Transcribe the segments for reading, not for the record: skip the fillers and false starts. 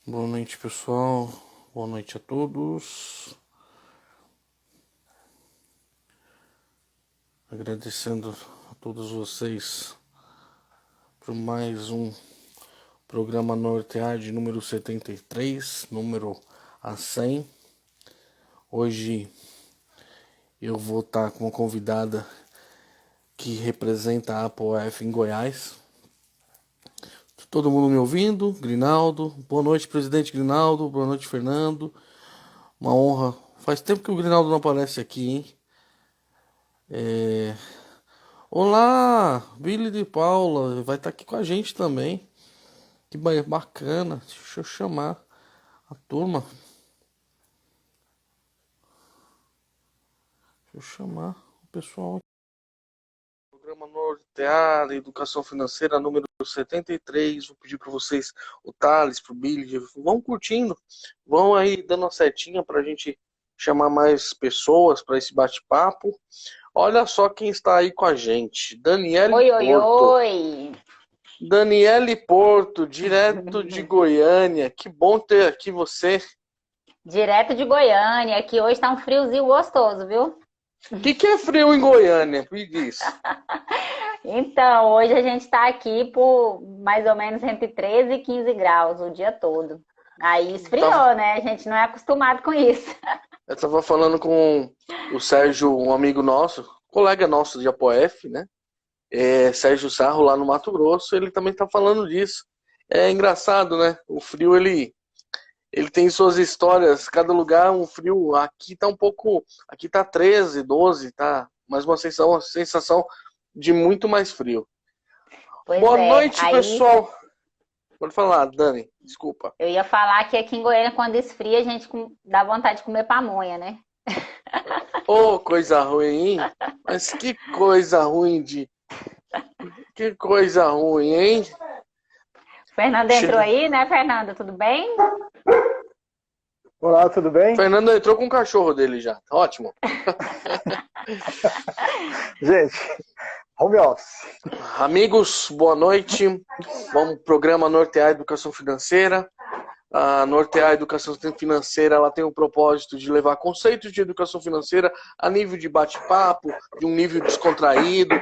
Boa noite, pessoal. Boa noite a todos. Agradecendo a todos vocês por mais um programa Nortead número 73, número a 100. Hoje eu vou estar com uma convidada que representa a ApoF em Goiás. Todo mundo me ouvindo? Grinaldo. Boa noite, presidente Grinaldo. Boa noite, Fernando. Uma honra. Faz tempo que o Grinaldo não aparece aqui, hein? Olá, Billy de Paula. Vai estar aqui com a gente também. Que bacana. Deixa eu chamar a turma. Deixa eu chamar o pessoal. Programa Norteado Educação Financeira número 73. Vou pedir para vocês, o Thales, pro Billy, vão curtindo, vão aí dando uma setinha para a gente chamar mais pessoas para esse bate-papo. Olha só quem está aí com a gente. Daniele Porto. Oi. Daniele Porto, direto de Goiânia. Que bom ter aqui você. Direto de Goiânia, que hoje tá um friozinho gostoso, viu? O que é frio em Goiânia? Me diz. Então, hoje a gente tá aqui por mais ou menos entre 13 e 15 graus o dia todo. Aí esfriou, né? A gente não é acostumado com isso. Eu estava falando com o Sérgio, um amigo nosso, colega nosso de Apoef, né? Sérgio Sarro, lá no Mato Grosso, ele também está falando disso. É engraçado, né? O frio, ele tem suas histórias, cada lugar um frio. Aqui tá um pouco, aqui tá 13, 12, tá? Mas uma sensação de muito mais frio. Pois Boa é, noite, aí pessoal. Pode falar, Dani, desculpa. eu ia falar que aqui em Goiânia, quando esfria, a gente dá vontade de comer pamonha, né? Ô, coisa ruim, hein? Mas que coisa ruim Que coisa ruim, hein? O Fernando entrou aí, né, Fernando? Tudo bem? Olá, tudo bem? Fernando entrou com o cachorro dele já. Ótimo. Gente, home office. Amigos, boa noite. Vamos pro programa Nortear Educação Financeira. A Nortear Educação Financeira, ela tem o propósito de levar conceitos de educação financeira a nível de bate-papo, de um nível descontraído,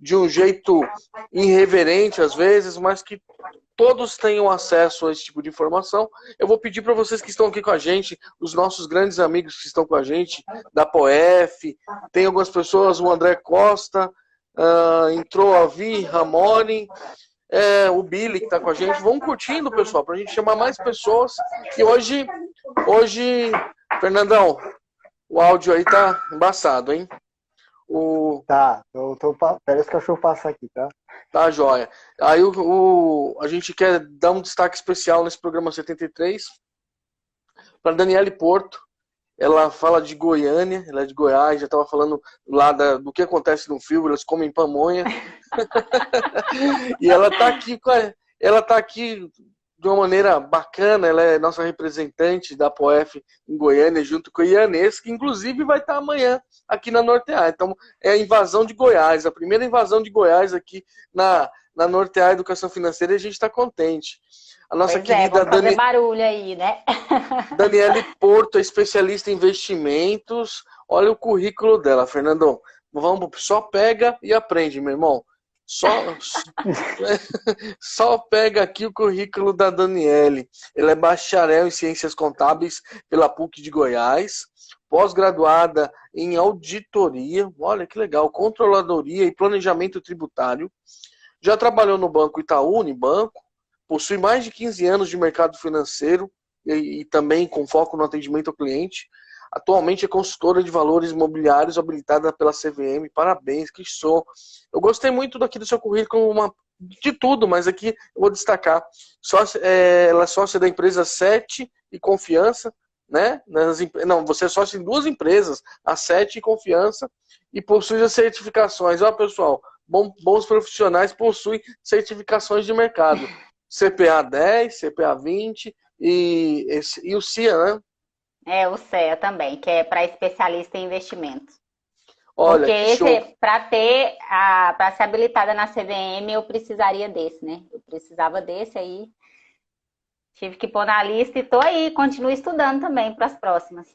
de um jeito irreverente às vezes, mas que todos tenham acesso a esse tipo de informação. Eu vou pedir para vocês que estão aqui com a gente, os nossos grandes amigos que estão com a gente, da POF, tem algumas pessoas, o André Costa, entrou a Vi, Ramone, o Billy que está com a gente. Vamos curtindo, pessoal, para a gente chamar mais pessoas. E hoje, Fernandão, o áudio aí tá embaçado, hein? Tá, pera esse cachorro passar aqui, tá? Tá, joia. Aí a gente quer dar um destaque especial nesse programa 73 para Daniele Porto. Ela fala de Goiânia, ela é de Goiás, já estava falando lá do que acontece no filme, elas comem pamonha. E ela tá aqui de uma maneira bacana, ela é nossa representante da POF em Goiânia, junto com o Ianês, que inclusive vai estar amanhã aqui na Nortear. Então, é a invasão de Goiás, a primeira invasão de Goiás aqui na Nortear Educação Financeira, e a gente está contente. A nossa querida vamos fazer barulho aí, né? Daniele Porto, especialista em investimentos. Olha o currículo dela, Fernandão. Vamos, só pega e aprende, meu irmão. Só pega aqui o currículo da Daniele. Ela é bacharel em Ciências Contábeis pela PUC de Goiás, pós-graduada em auditoria, olha que legal, controladoria e planejamento tributário. Já trabalhou no Banco Itaú, Unibanco, possui mais de 15 anos de mercado financeiro e também com foco no atendimento ao cliente. Atualmente é consultora de valores imobiliários habilitada pela CVM. Parabéns, que sou. Eu gostei muito daqui do seu currículo, de tudo, mas aqui eu vou destacar. Ela é sócia da empresa Sete e Confiança, né? Não, você é sócio em duas empresas, a Sete e Confiança, e possui as certificações. Ó, pessoal, bons profissionais possuem certificações de mercado. CPA 10, CPA 20 e o CIA, né? O CEA também, que é para especialista em investimentos. Olha, Porque que show. para ser habilitada na CVM, eu precisaria desse, né? Eu precisava desse aí. Tive que pôr na lista e tô aí, continuo estudando também para as próximas.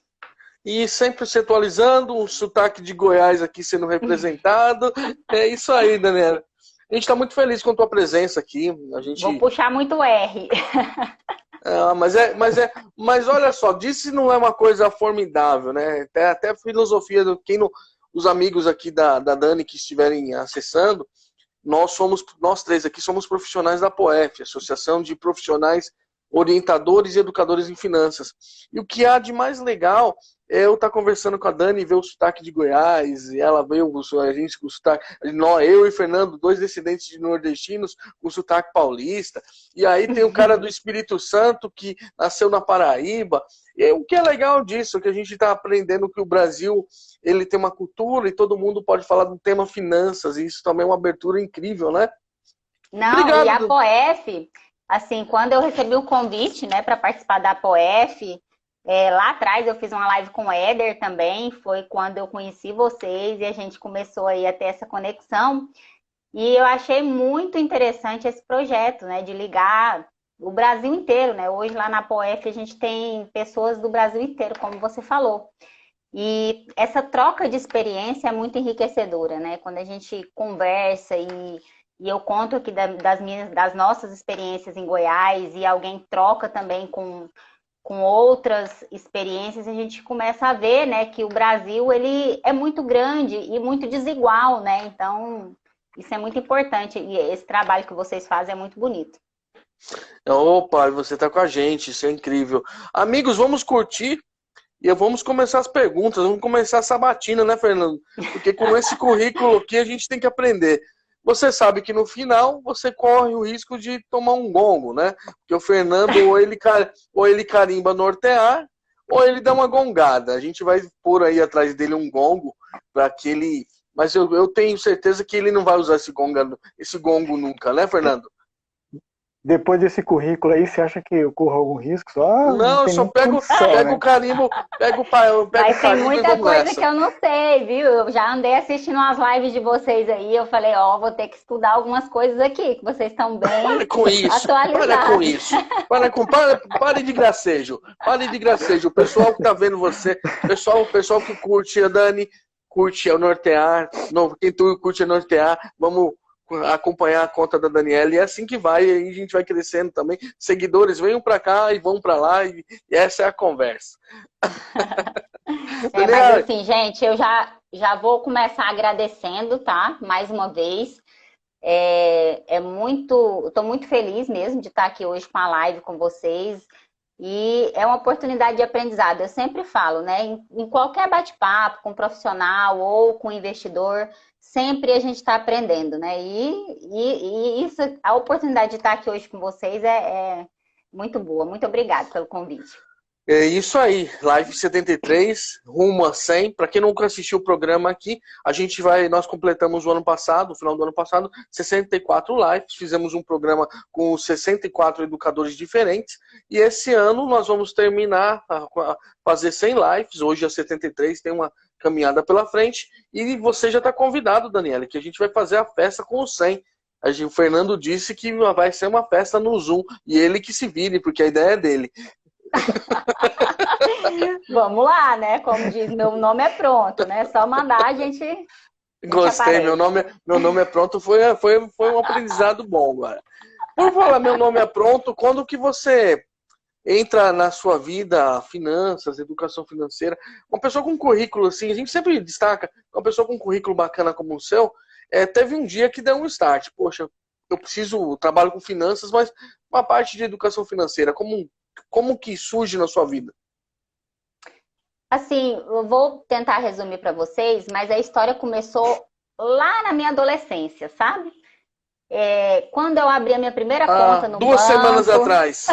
E sempre se atualizando, um sotaque de Goiás aqui sendo representado. É isso aí, Daniela. A gente está muito feliz com a tua presença aqui. Vou puxar muito R. Mas olha só, disse não é uma coisa formidável, né? Até a filosofia do os amigos aqui da Dani que estiverem acessando, nós três aqui somos profissionais da POEF, Associação de Profissionais Orientadores e Educadores em Finanças. E o que há de mais legal é eu estar conversando com a Dani e ver o sotaque de Goiás, e ela veio, a gente com o sotaque, eu e Fernando, dois descendentes de nordestinos, com sotaque paulista, e aí tem o cara do Espírito Santo que nasceu na Paraíba. E o que é legal disso é que a gente está aprendendo que o Brasil ele tem uma cultura e todo mundo pode falar do tema finanças, e isso também é uma abertura incrível, né? Não, obrigado. E a POEF, assim, quando eu recebi o convite, né, para participar da POEF, lá atrás eu fiz uma live com o Éder também, foi quando eu conheci vocês e a gente começou aí a ter essa conexão. E eu achei muito interessante esse projeto, né, de ligar o Brasil inteiro, né? Hoje lá na POEF a gente tem pessoas do Brasil inteiro, como você falou. E essa troca de experiência é muito enriquecedora, né? Quando a gente conversa e eu conto aqui das nossas experiências em Goiás e alguém troca também com outras experiências, a gente começa a ver, né, que o Brasil ele é muito grande e muito desigual, né? Então, isso é muito importante e esse trabalho que vocês fazem é muito bonito. Opa, você tá com a gente, isso é incrível. Amigos, vamos curtir e vamos começar as perguntas, vamos começar a sabatina, né, Fernando? Porque com esse currículo aqui a gente tem que aprender. Você sabe que no final você corre o risco de tomar um gongo, né? Porque o Fernando ou ele carimba nortear ou ele dá uma gongada. A gente vai pôr aí atrás dele um gongo para que ele... Mas eu tenho certeza que ele não vai usar esse gongo nunca, né, Fernando? Depois desse currículo aí, você acha que eu corro algum risco? Não, eu só pego o carimbo, pego o carimbo. Mas tem muita coisa que eu não sei, viu? Eu já andei assistindo umas lives de vocês aí, eu falei, vou ter que estudar algumas coisas aqui, que vocês estão bem atualizados. Para com isso. Pare de gracejo. Pare de gracejo. O pessoal que tá vendo você, o pessoal que curte a Dani, curte o Nortear, quem tu curte a Nortear, vamos acompanhar a conta da Daniela, e é assim que vai, e a gente vai crescendo também. Seguidores venham para cá e vão para lá, e essa é a conversa. Mas assim, gente, eu já vou começar agradecendo, tá? Mais uma vez. Eu tô muito feliz mesmo de estar aqui hoje com a live com vocês. E é uma oportunidade de aprendizado. Eu sempre falo, né? Em qualquer bate-papo com um profissional ou com um investidor, sempre a gente está aprendendo, né? E isso, a oportunidade de estar aqui hoje com vocês é muito boa. Muito obrigada pelo convite. É isso aí, Live 73, rumo a 100. Para quem nunca assistiu o programa aqui, nós completamos no final do ano passado, 64 lives, fizemos um programa com 64 educadores diferentes, e esse ano nós vamos terminar a fazer 100 lives, hoje a 73 tem uma caminhada pela frente, e você já está convidado, Daniela, que a gente vai fazer a festa com os 100. O Fernando disse que vai ser uma festa no Zoom, e ele que se vire, porque a ideia é dele. Vamos lá, né? Como diz, meu nome é pronto, né? Só mandar a gente Gostei, meu nome é pronto, foi um aprendizado bom agora. Por falar meu nome é pronto, quando que você entra na sua vida, finanças, educação financeira, uma pessoa com um currículo assim, a gente sempre destaca, uma pessoa com um currículo bacana como o seu, teve um dia que deu um start, poxa, eu trabalho com finanças, mas uma parte de educação financeira, como que surge na sua vida? Assim, eu vou tentar resumir para vocês, mas a história começou lá na minha adolescência, sabe? Quando eu abri a minha primeira conta no banco... 2 semanas atrás.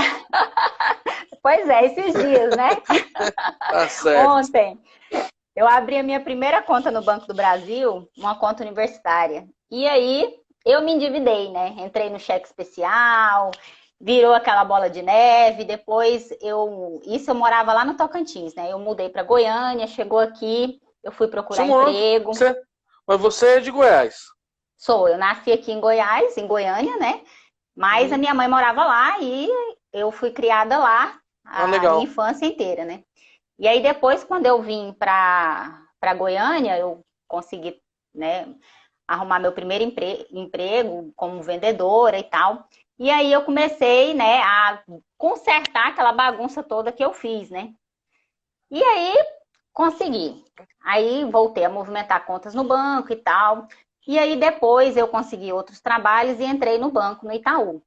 Pois é, esses dias, né? Tá certo. Ontem. Eu abri a minha primeira conta no Banco do Brasil, uma conta universitária. E aí, eu me endividei, né? Entrei no cheque especial... Virou aquela bola de neve, depois eu morava lá no Tocantins, né? Eu mudei para Goiânia, chegou aqui, eu fui procurar emprego. Mas você é de Goiás? Eu nasci aqui em Goiás, em Goiânia, né? Mas a minha mãe morava lá e eu fui criada lá a minha infância inteira, né? E aí depois, quando eu vim para Goiânia, eu consegui, né, arrumar meu primeiro emprego como vendedora e tal. E aí eu comecei, né, a consertar aquela bagunça toda que eu fiz, né? E aí consegui. Aí voltei a movimentar contas no banco e tal. E aí depois eu consegui outros trabalhos e entrei no banco, no Itaú.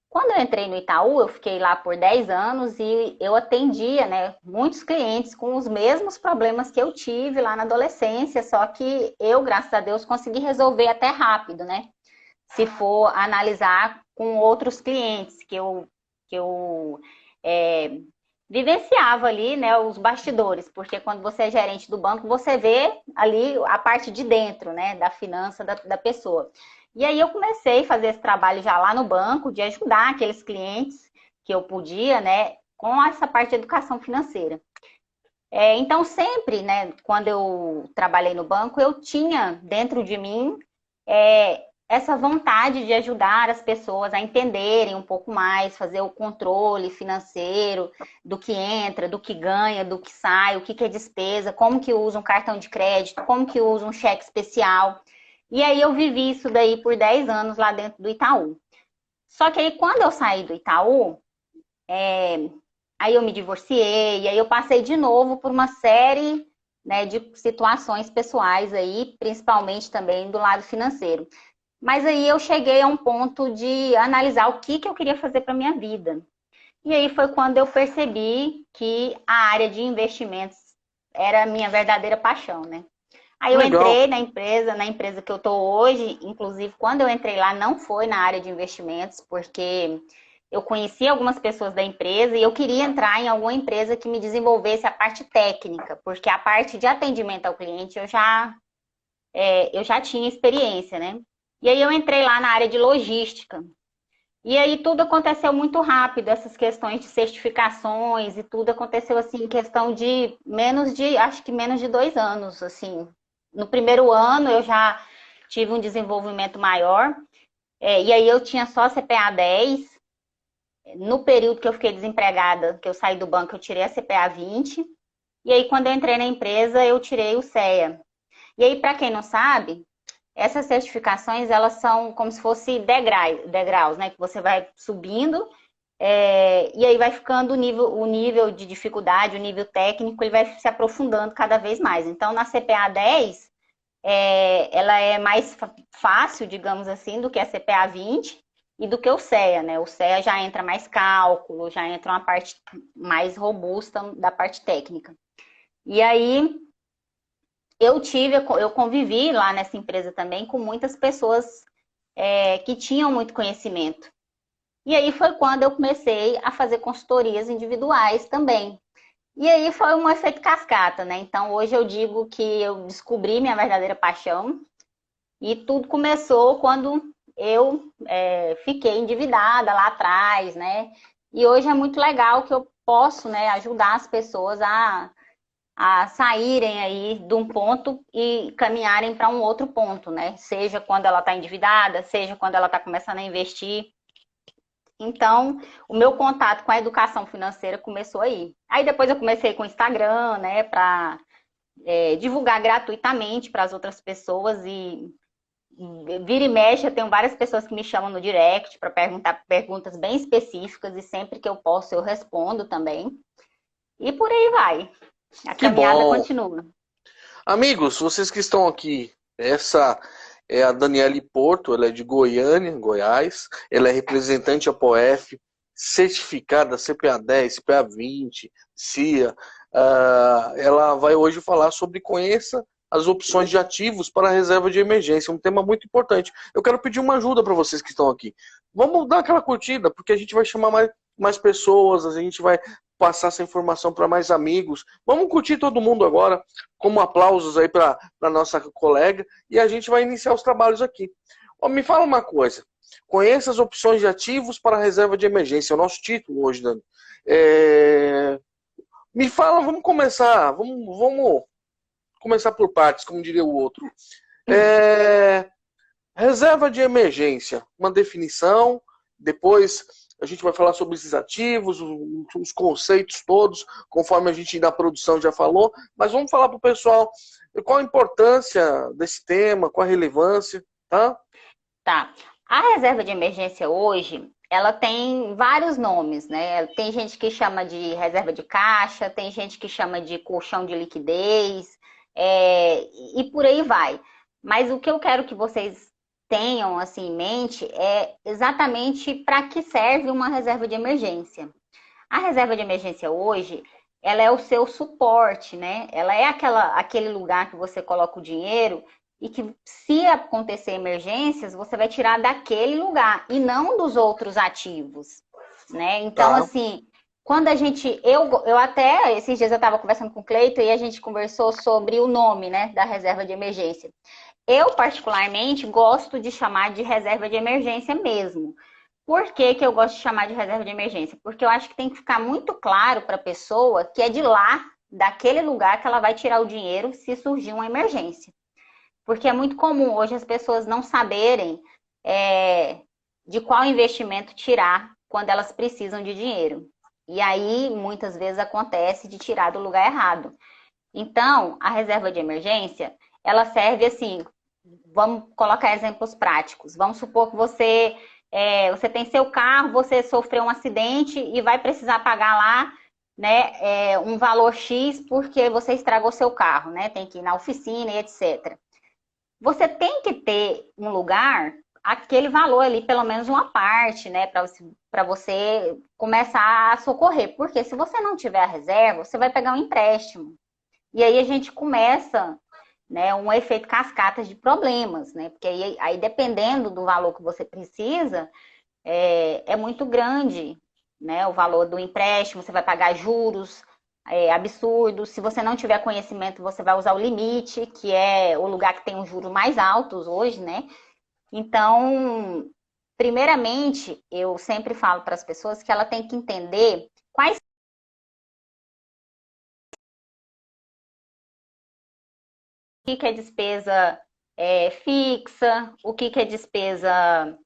Quando eu entrei no Itaú, eu fiquei lá por 10 anos e eu atendia, né, muitos clientes com os mesmos problemas que eu tive lá na adolescência, só que eu, graças a Deus, consegui resolver até rápido, né? Se for analisar com outros clientes que eu vivenciava ali, né, os bastidores, porque quando você é gerente do banco, você vê ali a parte de dentro, né, da finança da pessoa. E aí eu comecei a fazer esse trabalho já lá no banco, de ajudar aqueles clientes que eu podia, né, com essa parte de educação financeira. Então, sempre, né, quando eu trabalhei no banco, eu tinha dentro de mim essa vontade de ajudar as pessoas a entenderem um pouco mais, fazer o controle financeiro do que entra, do que ganha, do que sai, o que é despesa, como que usa um cartão de crédito, como que usa um cheque especial. E aí eu vivi isso daí por 10 anos lá dentro do Itaú. Só que aí quando eu saí do Itaú, aí eu me divorciei, e aí eu passei de novo por uma série, né, de situações pessoais aí, principalmente também do lado financeiro. Mas aí eu cheguei a um ponto de analisar o que eu queria fazer para minha vida. E aí foi quando eu percebi que a área de investimentos era a minha verdadeira paixão, né? Aí eu entrei na empresa que eu estou hoje, inclusive quando eu entrei lá não foi na área de investimentos, porque eu conheci algumas pessoas da empresa e eu queria entrar em alguma empresa que me desenvolvesse a parte técnica, porque a parte de atendimento ao cliente eu já tinha experiência, né? E aí eu entrei lá na área de logística. E aí tudo aconteceu muito rápido, essas questões de certificações e tudo aconteceu assim em questão de acho que menos de 2 anos, assim. No primeiro ano eu já tive um desenvolvimento maior, e aí eu tinha só CPA 10. No período que eu fiquei desempregada, que eu saí do banco, eu tirei a CPA 20. E aí quando eu entrei na empresa, eu tirei o CEA. E aí, para quem não sabe, essas certificações, elas são como se fosse degraus, né? Que você vai subindo, e aí vai ficando o nível de dificuldade, o nível técnico, ele vai se aprofundando cada vez mais. Então, na CPA 10, ela é mais fácil, digamos assim, do que a CPA 20 e do que o CEA, né? O CEA já entra mais cálculo, já entra uma parte mais robusta da parte técnica. E aí eu convivi lá nessa empresa também com muitas pessoas que tinham muito conhecimento. E aí foi quando eu comecei a fazer consultorias individuais também. E aí foi um efeito cascata, né? Então hoje eu digo que eu descobri minha verdadeira paixão e tudo começou quando eu fiquei endividada lá atrás, né? E hoje é muito legal que eu posso, né, ajudar as pessoas a saírem aí de um ponto e caminharem para um outro ponto, né? Seja quando ela está endividada, seja quando ela está começando a investir. Então, o meu contato com a educação financeira começou aí. Aí depois eu comecei com o Instagram, né, para divulgar gratuitamente para as outras pessoas e vira e mexe, eu tenho várias pessoas que me chamam no direct para perguntar perguntas bem específicas e sempre que eu posso eu respondo também. E por aí vai. A caminhada continua. Amigos, vocês que estão aqui, essa é a Daniele Porto, ela é de Goiânia, Goiás, ela é representante APOEF, certificada CPA 10, CPA 20, CIA. Ela vai hoje falar sobre conheça as opções de ativos para a reserva de emergência, um tema muito importante. Eu quero pedir uma ajuda para vocês que estão aqui. Vamos dar aquela curtida, porque a gente vai chamar mais pessoas, a gente vai passar essa informação para mais amigos. Vamos curtir todo mundo agora, como aplausos aí para a nossa colega, e a gente vai iniciar os trabalhos aqui. Me fala uma coisa, conheça as opções de ativos para a reserva de emergência, é o nosso título hoje, Dani. Me fala, vamos começar por partes, como diria o outro. Reserva de emergência, uma definição, depois A gente vai falar sobre esses ativos, os conceitos todos, conforme a gente na produção já falou. Mas vamos falar para o pessoal qual a importância desse tema, qual a relevância, tá? Tá. A reserva de emergência hoje, ela tem vários nomes, né? Tem gente que chama de reserva de caixa, tem gente que chama de colchão de liquidez, e por aí vai. Mas o que eu quero que vocês tenham assim em mente é exatamente para que serve uma reserva de emergência. A reserva de emergência hoje, ela é o seu suporte, né? Ela é aquele lugar que você coloca o dinheiro e que, se acontecer emergências, você vai tirar daquele lugar e não dos outros ativos, né? Então, assim, quando a gente... Eu até, esses dias eu estava conversando com o Cleiton e a gente conversou sobre o nome, né, da reserva de emergência. Eu, particularmente, gosto de chamar de reserva de emergência mesmo. Por que que eu gosto de chamar de reserva de emergência? Porque eu acho que tem que ficar muito claro para a pessoa que é de lá, daquele lugar, que ela vai tirar o dinheiro se surgir uma emergência. Porque é muito comum hoje as pessoas não saberem de qual investimento tirar quando elas precisam de dinheiro. E aí, muitas vezes, acontece de tirar do lugar errado. Então, a reserva de emergência, ela serve assim, vamos colocar exemplos práticos. Vamos supor que você tem seu carro, você sofreu um acidente e vai precisar pagar lá, né, um valor X porque você estragou seu carro, né? Tem que ir na oficina e etc. Você tem que ter um lugar, aquele valor ali, pelo menos uma parte, né, para você começar a socorrer. Porque se você não tiver a reserva, você vai pegar um empréstimo. E aí a gente começa, né, um efeito cascata de problemas, né? Porque aí dependendo do valor que você precisa, é muito grande, né? O valor do empréstimo, você vai pagar juros absurdos. Se você não tiver conhecimento, você vai usar o limite, que é o lugar que tem os juros mais altos hoje, né? Então, primeiramente, eu sempre falo para as pessoas que ela tem que entender quais o que é despesa fixa, o que é despesa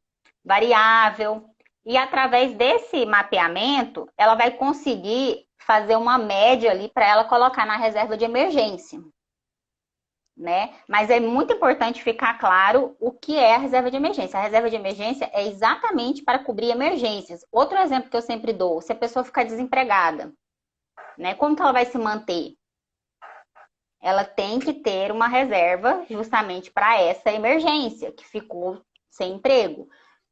variável. E através desse mapeamento, ela vai conseguir fazer uma média ali para ela colocar na reserva de emergência, né? Mas é muito importante ficar claro o que é a reserva de emergência. A reserva de emergência é exatamente para cobrir emergências. Outro exemplo que eu sempre dou, se a pessoa ficar desempregada, né? Como que ela vai se manter? Ela tem que ter uma reserva justamente para essa emergência, que ficou sem emprego.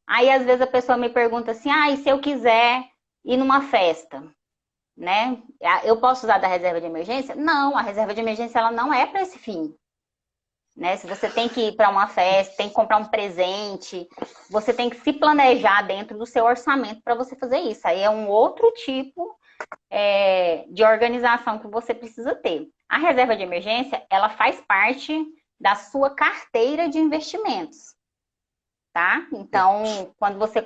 Aí, às vezes, a pessoa me pergunta assim, e se eu quiser ir numa festa, né? Eu posso usar da reserva de emergência? Não, a reserva de emergência ela não é para esse fim. Né? Se você tem que ir para uma festa, tem que comprar um presente, você tem que se planejar dentro do seu orçamento para você fazer isso. Aí é um outro tipo de organização que você precisa ter. A reserva de emergência, ela faz parte da sua carteira de investimentos. Tá? Então, quando você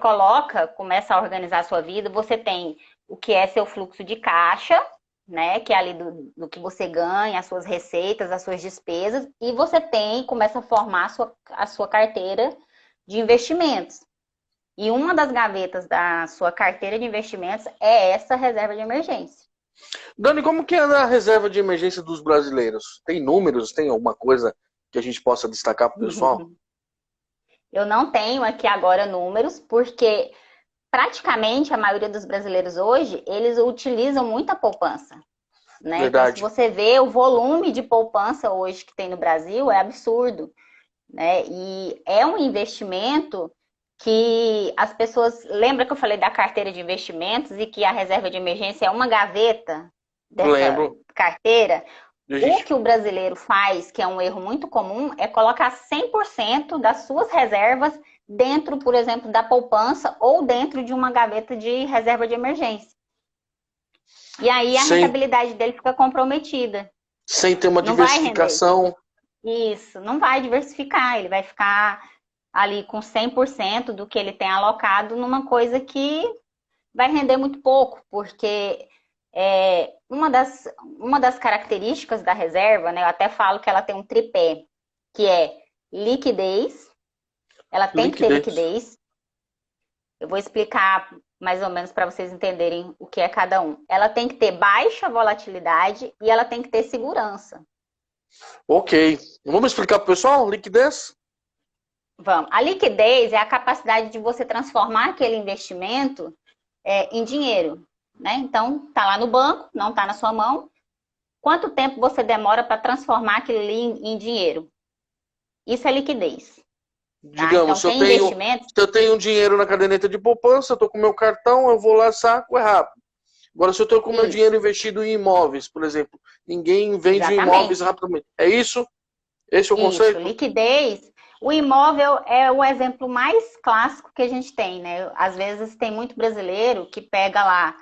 começa a organizar a sua vida, você tem o que é seu fluxo de caixa, né? Que é ali do que você ganha, as suas receitas, as suas despesas, e você começa a formar a sua carteira de investimentos. E uma das gavetas da sua carteira de investimentos é essa reserva de emergência. Dani, como que é a reserva de emergência dos brasileiros? Tem números? Tem alguma coisa que a gente possa destacar para o pessoal? Eu não tenho aqui agora números, porque praticamente a maioria dos brasileiros hoje, eles utilizam muita poupança. Né? Então, se você vê o volume de poupança hoje que tem no Brasil, é absurdo. Né? E é um investimento que as pessoas... Lembra que eu falei da carteira de investimentos e que a reserva de emergência é uma gaveta dessa carteira? O que o brasileiro faz, que é um erro muito comum, é colocar 100% das suas reservas dentro, por exemplo, da poupança ou dentro de uma gaveta de reserva de emergência. E aí a rentabilidade dele fica comprometida. Sem ter uma diversificação. Isso, não vai diversificar. Ele vai ficar ali com 100% do que ele tem alocado numa coisa que vai render muito pouco, porque... uma das características da reserva, né, eu até falo que ela tem um tripé, que é liquidez, ela tem que ter liquidez. Eu vou explicar mais ou menos para vocês entenderem o que é cada um. Ela tem que ter baixa volatilidade e ela tem que ter segurança. Ok. Vamos explicar para o pessoal liquidez? Vamos. A liquidez é a capacidade de você transformar aquele investimento em dinheiro, né? Então, tá lá no banco, não tá na sua mão. Quanto tempo você demora para transformar aquilo ali em dinheiro? Isso é liquidez. Tá? Digamos, então, se eu tenho dinheiro na caderneta de poupança, eu estou com meu cartão, eu vou lá, saco, é rápido. Agora, se eu estou com meu dinheiro investido em imóveis, por exemplo, ninguém vende imóveis rapidamente. É isso? Esse é o conceito? Liquidez. O imóvel é o exemplo mais clássico que a gente tem, né? Às vezes tem muito brasileiro que pega lá,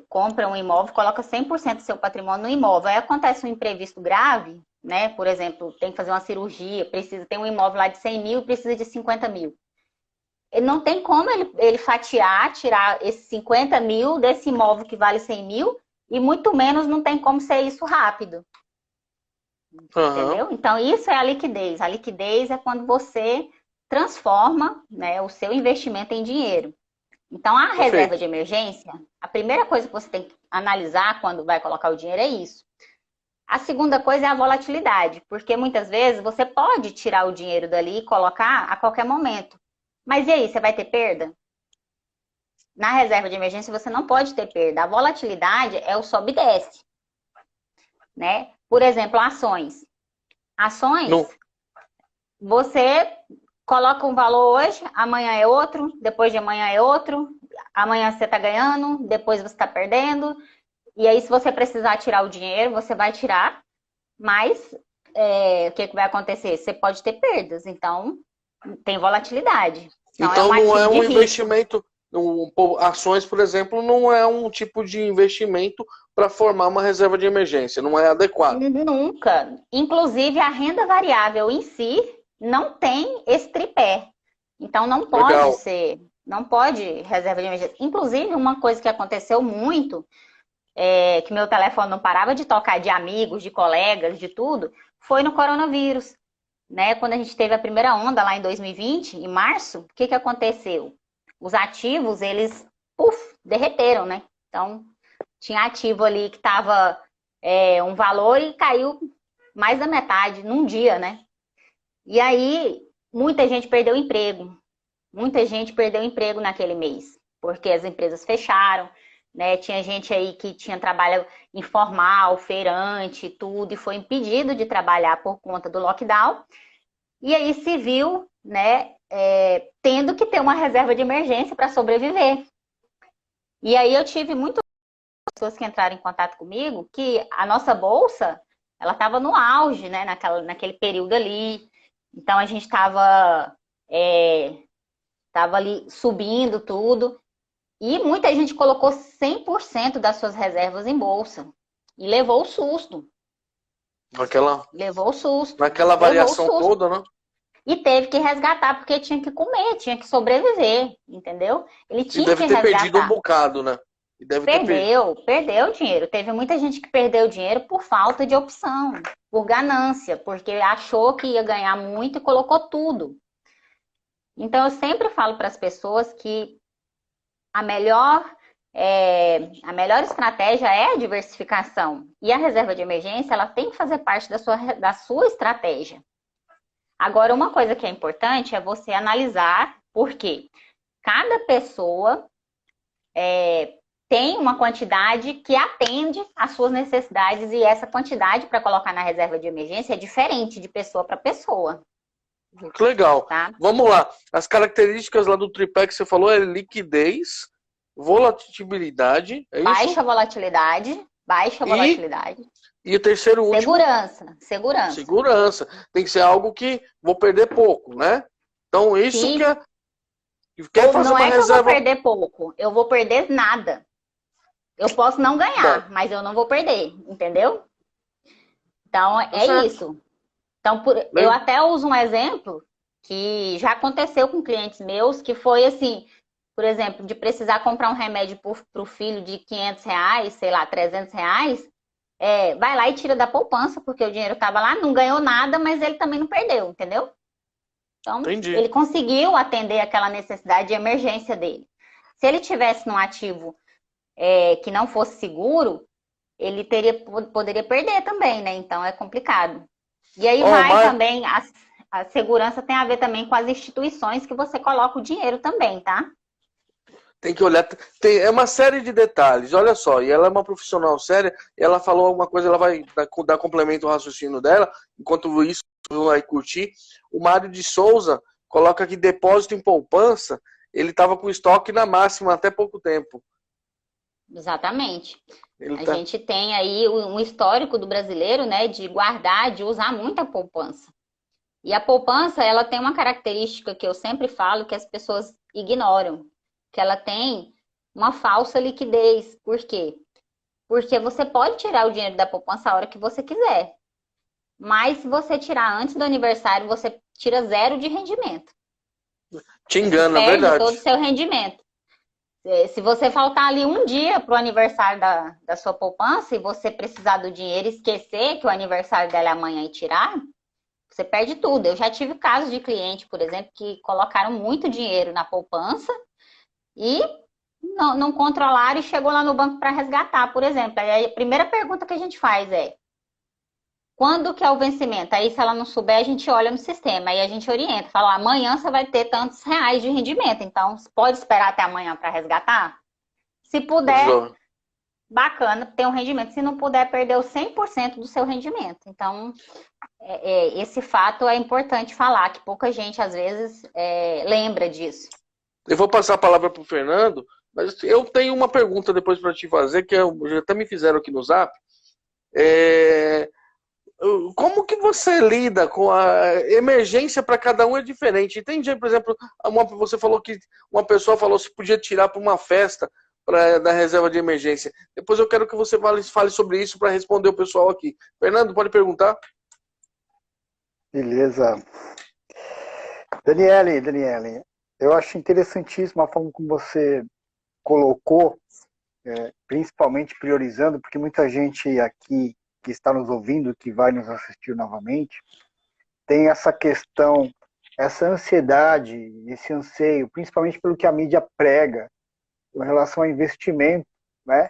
compra um imóvel, coloca 100% do seu patrimônio no imóvel. Aí acontece um imprevisto grave, né? Por exemplo, tem que fazer uma cirurgia, precisa ter um imóvel lá de 100 mil e precisa de 50 mil. Ele não tem como ele fatiar, tirar esses 50 mil desse imóvel que vale 100 mil e muito menos não tem como ser isso rápido. Entendeu? Então, isso é a liquidez. A liquidez é quando você transforma, né, o seu investimento em dinheiro. Então, a reserva de emergência, a primeira coisa que você tem que analisar quando vai colocar o dinheiro é isso. A segunda coisa é a volatilidade, porque muitas vezes você pode tirar o dinheiro dali e colocar a qualquer momento. Mas e aí, você vai ter perda? Na reserva de emergência você não pode ter perda. A volatilidade é o sobe e desce, né? Por exemplo, ações. Ações, você coloca um valor hoje, amanhã é outro, depois de amanhã é outro, amanhã você está ganhando, depois você está perdendo. E aí, se você precisar tirar o dinheiro, você vai tirar, mas o que vai acontecer? Você pode ter perdas, então tem volatilidade. Então não é um investimento, ações, por exemplo, não é um tipo de investimento para formar uma reserva de emergência, não é adequado. Nunca. Inclusive, a renda variável em si não tem esse tripé. Então, não pode ser, não pode reserva de emergência. Inclusive, uma coisa que aconteceu muito, que meu telefone não parava de tocar de amigos, de colegas, de tudo, foi no coronavírus. Né? Quando a gente teve a primeira onda lá em 2020, em março, o que aconteceu? Os ativos, eles, derreteram, né? Então, tinha ativo ali que estava um valor e caiu mais da metade num dia, né? E aí, muita gente perdeu o emprego. Muita gente perdeu o emprego naquele mês, porque as empresas fecharam, né? Tinha gente aí que tinha trabalho informal, feirante, tudo, e foi impedido de trabalhar por conta do lockdown. E aí se viu, né, tendo que ter uma reserva de emergência para sobreviver. E aí eu tive muitas pessoas que entraram em contato comigo que a nossa bolsa, ela estava no auge, né, naquele período ali. Então a gente estava ali subindo tudo. E muita gente colocou 100% das suas reservas em bolsa. E levou o susto. Levou o susto. Naquela variação toda, né? E teve que resgatar, porque tinha que comer, tinha que sobreviver, entendeu? Ele tinha que resgatar. Deve ter perdido um bocado, né? Perdeu dinheiro. Teve muita gente que perdeu dinheiro por falta de opção, por ganância, porque achou que ia ganhar muito e colocou tudo. Então, eu sempre falo para as pessoas que a melhor estratégia é a diversificação. E a reserva de emergência, ela tem que fazer parte da sua estratégia. Agora, uma coisa que é importante é você analisar, porque cada pessoa tem uma quantidade que atende às suas necessidades e essa quantidade para colocar na reserva de emergência é diferente de pessoa para pessoa. Que legal. Tá? Vamos lá. As características lá do tripé que você falou é liquidez, volatilidade, é baixa isso? Volatilidade. E o terceiro último? Segurança. Tem que ser algo que vou perder pouco, né? Então isso Sim. quer fazer não uma reserva... que eu vou perder pouco, eu vou perder nada. Eu posso não ganhar, mas eu não vou perder, entendeu? Então isso. Então, eu até uso um exemplo que já aconteceu com clientes meus, que foi assim, por exemplo, de precisar comprar um remédio para o filho de R$500, sei lá, R$300, vai lá e tira da poupança, porque o dinheiro estava lá, não ganhou nada, mas ele também não perdeu, entendeu? Então, Ele conseguiu atender aquela necessidade de emergência dele. Se ele tivesse num ativo que não fosse seguro, ele poderia perder também, né? Então é complicado. E aí também, a segurança tem a ver também com as instituições que você coloca o dinheiro também, tá? Tem que olhar, é uma série de detalhes, olha só, e ela é uma profissional séria, ela falou alguma coisa, ela vai dar complemento ao raciocínio dela, enquanto isso vai curtir. O Mário de Souza coloca que depósito em poupança, ele estava com estoque na máxima até pouco tempo. Exatamente. A gente tem aí um histórico do brasileiro, né, de guardar, de usar muita poupança. E a poupança, ela tem uma característica que eu sempre falo que as pessoas ignoram, que ela tem uma falsa liquidez. Por quê? Porque você pode tirar o dinheiro da poupança a hora que você quiser. Mas se você tirar antes do aniversário, você tira 0 de rendimento. Te engana, é verdade. Perde todo o seu rendimento. Se você faltar ali um dia para o aniversário da sua poupança e você precisar do dinheiro e esquecer que o aniversário dela é amanhã e tirar, você perde tudo. Eu já tive casos de cliente, por exemplo, que colocaram muito dinheiro na poupança e não controlaram e chegou lá no banco para resgatar, por exemplo. Aí a primeira pergunta que a gente faz é: quando que é o vencimento? Aí, se ela não souber, a gente olha no sistema. Aí a gente orienta. Fala, amanhã você vai ter tantos reais de rendimento. Então, você pode esperar até amanhã para resgatar? Se puder, bacana, ter um rendimento. Se não puder, perdeu 100% do seu rendimento. Então, esse fato é importante falar, que pouca gente, às vezes, lembra disso. Eu vou passar a palavra para o Fernando, mas eu tenho uma pergunta depois para te fazer, que já até me fizeram aqui no Zap. Como que você lida com a emergência? Para cada um é diferente. Tem dia, por exemplo, você falou que uma pessoa falou se podia tirar para uma festa da reserva de emergência. Depois eu quero que você fale sobre isso para responder o pessoal aqui. Fernando, pode perguntar? Beleza. Daniele, eu acho interessantíssima a forma como você colocou, principalmente priorizando, porque muita gente aqui que está nos ouvindo, que vai nos assistir novamente, tem essa questão, essa ansiedade, esse anseio, principalmente pelo que a mídia prega, com relação a investimento, né?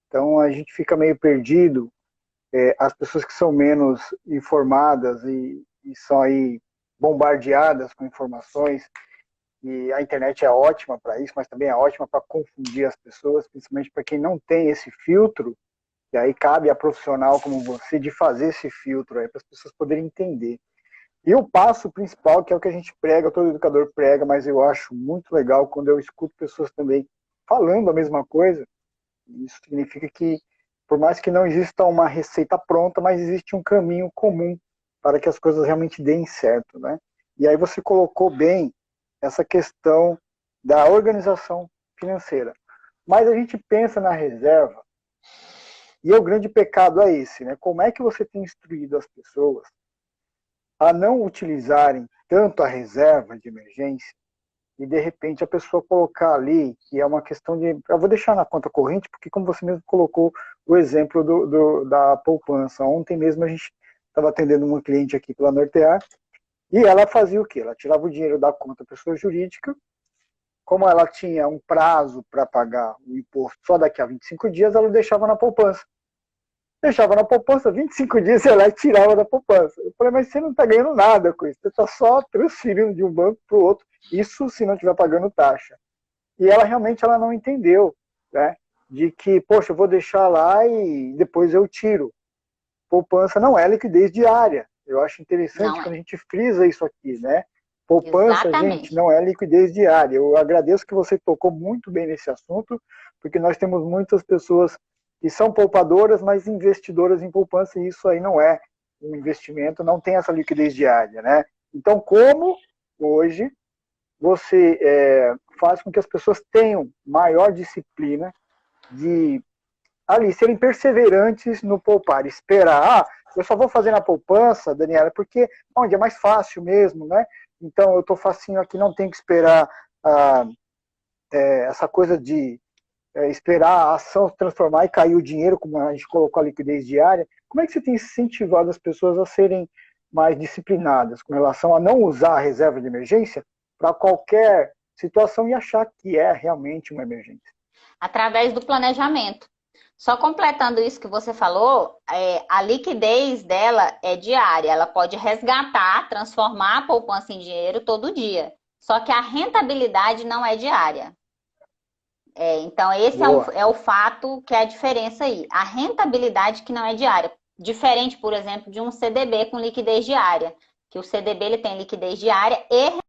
Então a gente fica meio perdido, as pessoas que são menos informadas e são aí bombardeadas com informações, e a internet é ótima para isso, mas também é ótima para confundir as pessoas, principalmente para quem não tem esse filtro. E aí cabe a profissional como você de fazer esse filtro aí para as pessoas poderem entender. E o passo principal, que é o que a gente prega, todo educador prega, mas eu acho muito legal quando eu escuto pessoas também falando a mesma coisa. Isso significa que, por mais que não exista uma receita pronta, mas existe um caminho comum para que as coisas realmente deem certo, né? E aí você colocou bem essa questão da organização financeira. Mas a gente pensa na reserva, e o grande pecado é esse, né? Como é que você tem instruído as pessoas a não utilizarem tanto a reserva de emergência e, de repente, a pessoa colocar ali, que é uma questão de... Eu vou deixar na conta corrente, porque como você mesmo colocou o exemplo da poupança. Ontem mesmo a gente estava atendendo uma cliente aqui pela Nortear, e ela fazia o quê? Ela tirava o dinheiro da conta pessoa jurídica, como ela tinha um prazo para pagar o imposto só daqui a 25 dias, ela deixava na poupança. Deixava na poupança, 25 dias ela tirava da poupança. Eu falei, mas você não está ganhando nada com isso, você está só transferindo de um banco para o outro, isso se não estiver pagando taxa. E ela realmente não entendeu, né? De que, poxa, eu vou deixar lá e depois eu tiro. Poupança não é liquidez diária. Eu acho interessante quando a gente frisa isso aqui, né? Poupança, gente, não é liquidez diária. Eu agradeço que você tocou muito bem nesse assunto, porque nós temos muitas pessoas que são poupadoras, mas investidoras em poupança, e isso aí não é um investimento, não tem essa liquidez diária, né? Então, como hoje você faz com que as pessoas tenham maior disciplina de ali serem perseverantes no poupar, esperar, eu só vou fazer na poupança, Daniela, porque onde é mais fácil mesmo, né? Então eu estou facinho aqui, não tenho que esperar essa coisa de esperar a ação se transformar e cair o dinheiro, como a gente colocou a liquidez diária. Como é que você tem incentivado as pessoas a serem mais disciplinadas com relação a não usar a reserva de emergência para qualquer situação e achar que é realmente uma emergência? Através do planejamento. Só completando isso que você falou, a liquidez dela é diária. Ela pode resgatar, transformar a poupança em dinheiro todo dia. Só que a rentabilidade não é diária. Então, esse é o fato que é a diferença aí. A rentabilidade que não é diária. Diferente, por exemplo, de um CDB com liquidez diária. Que o CDB ele tem liquidez diária e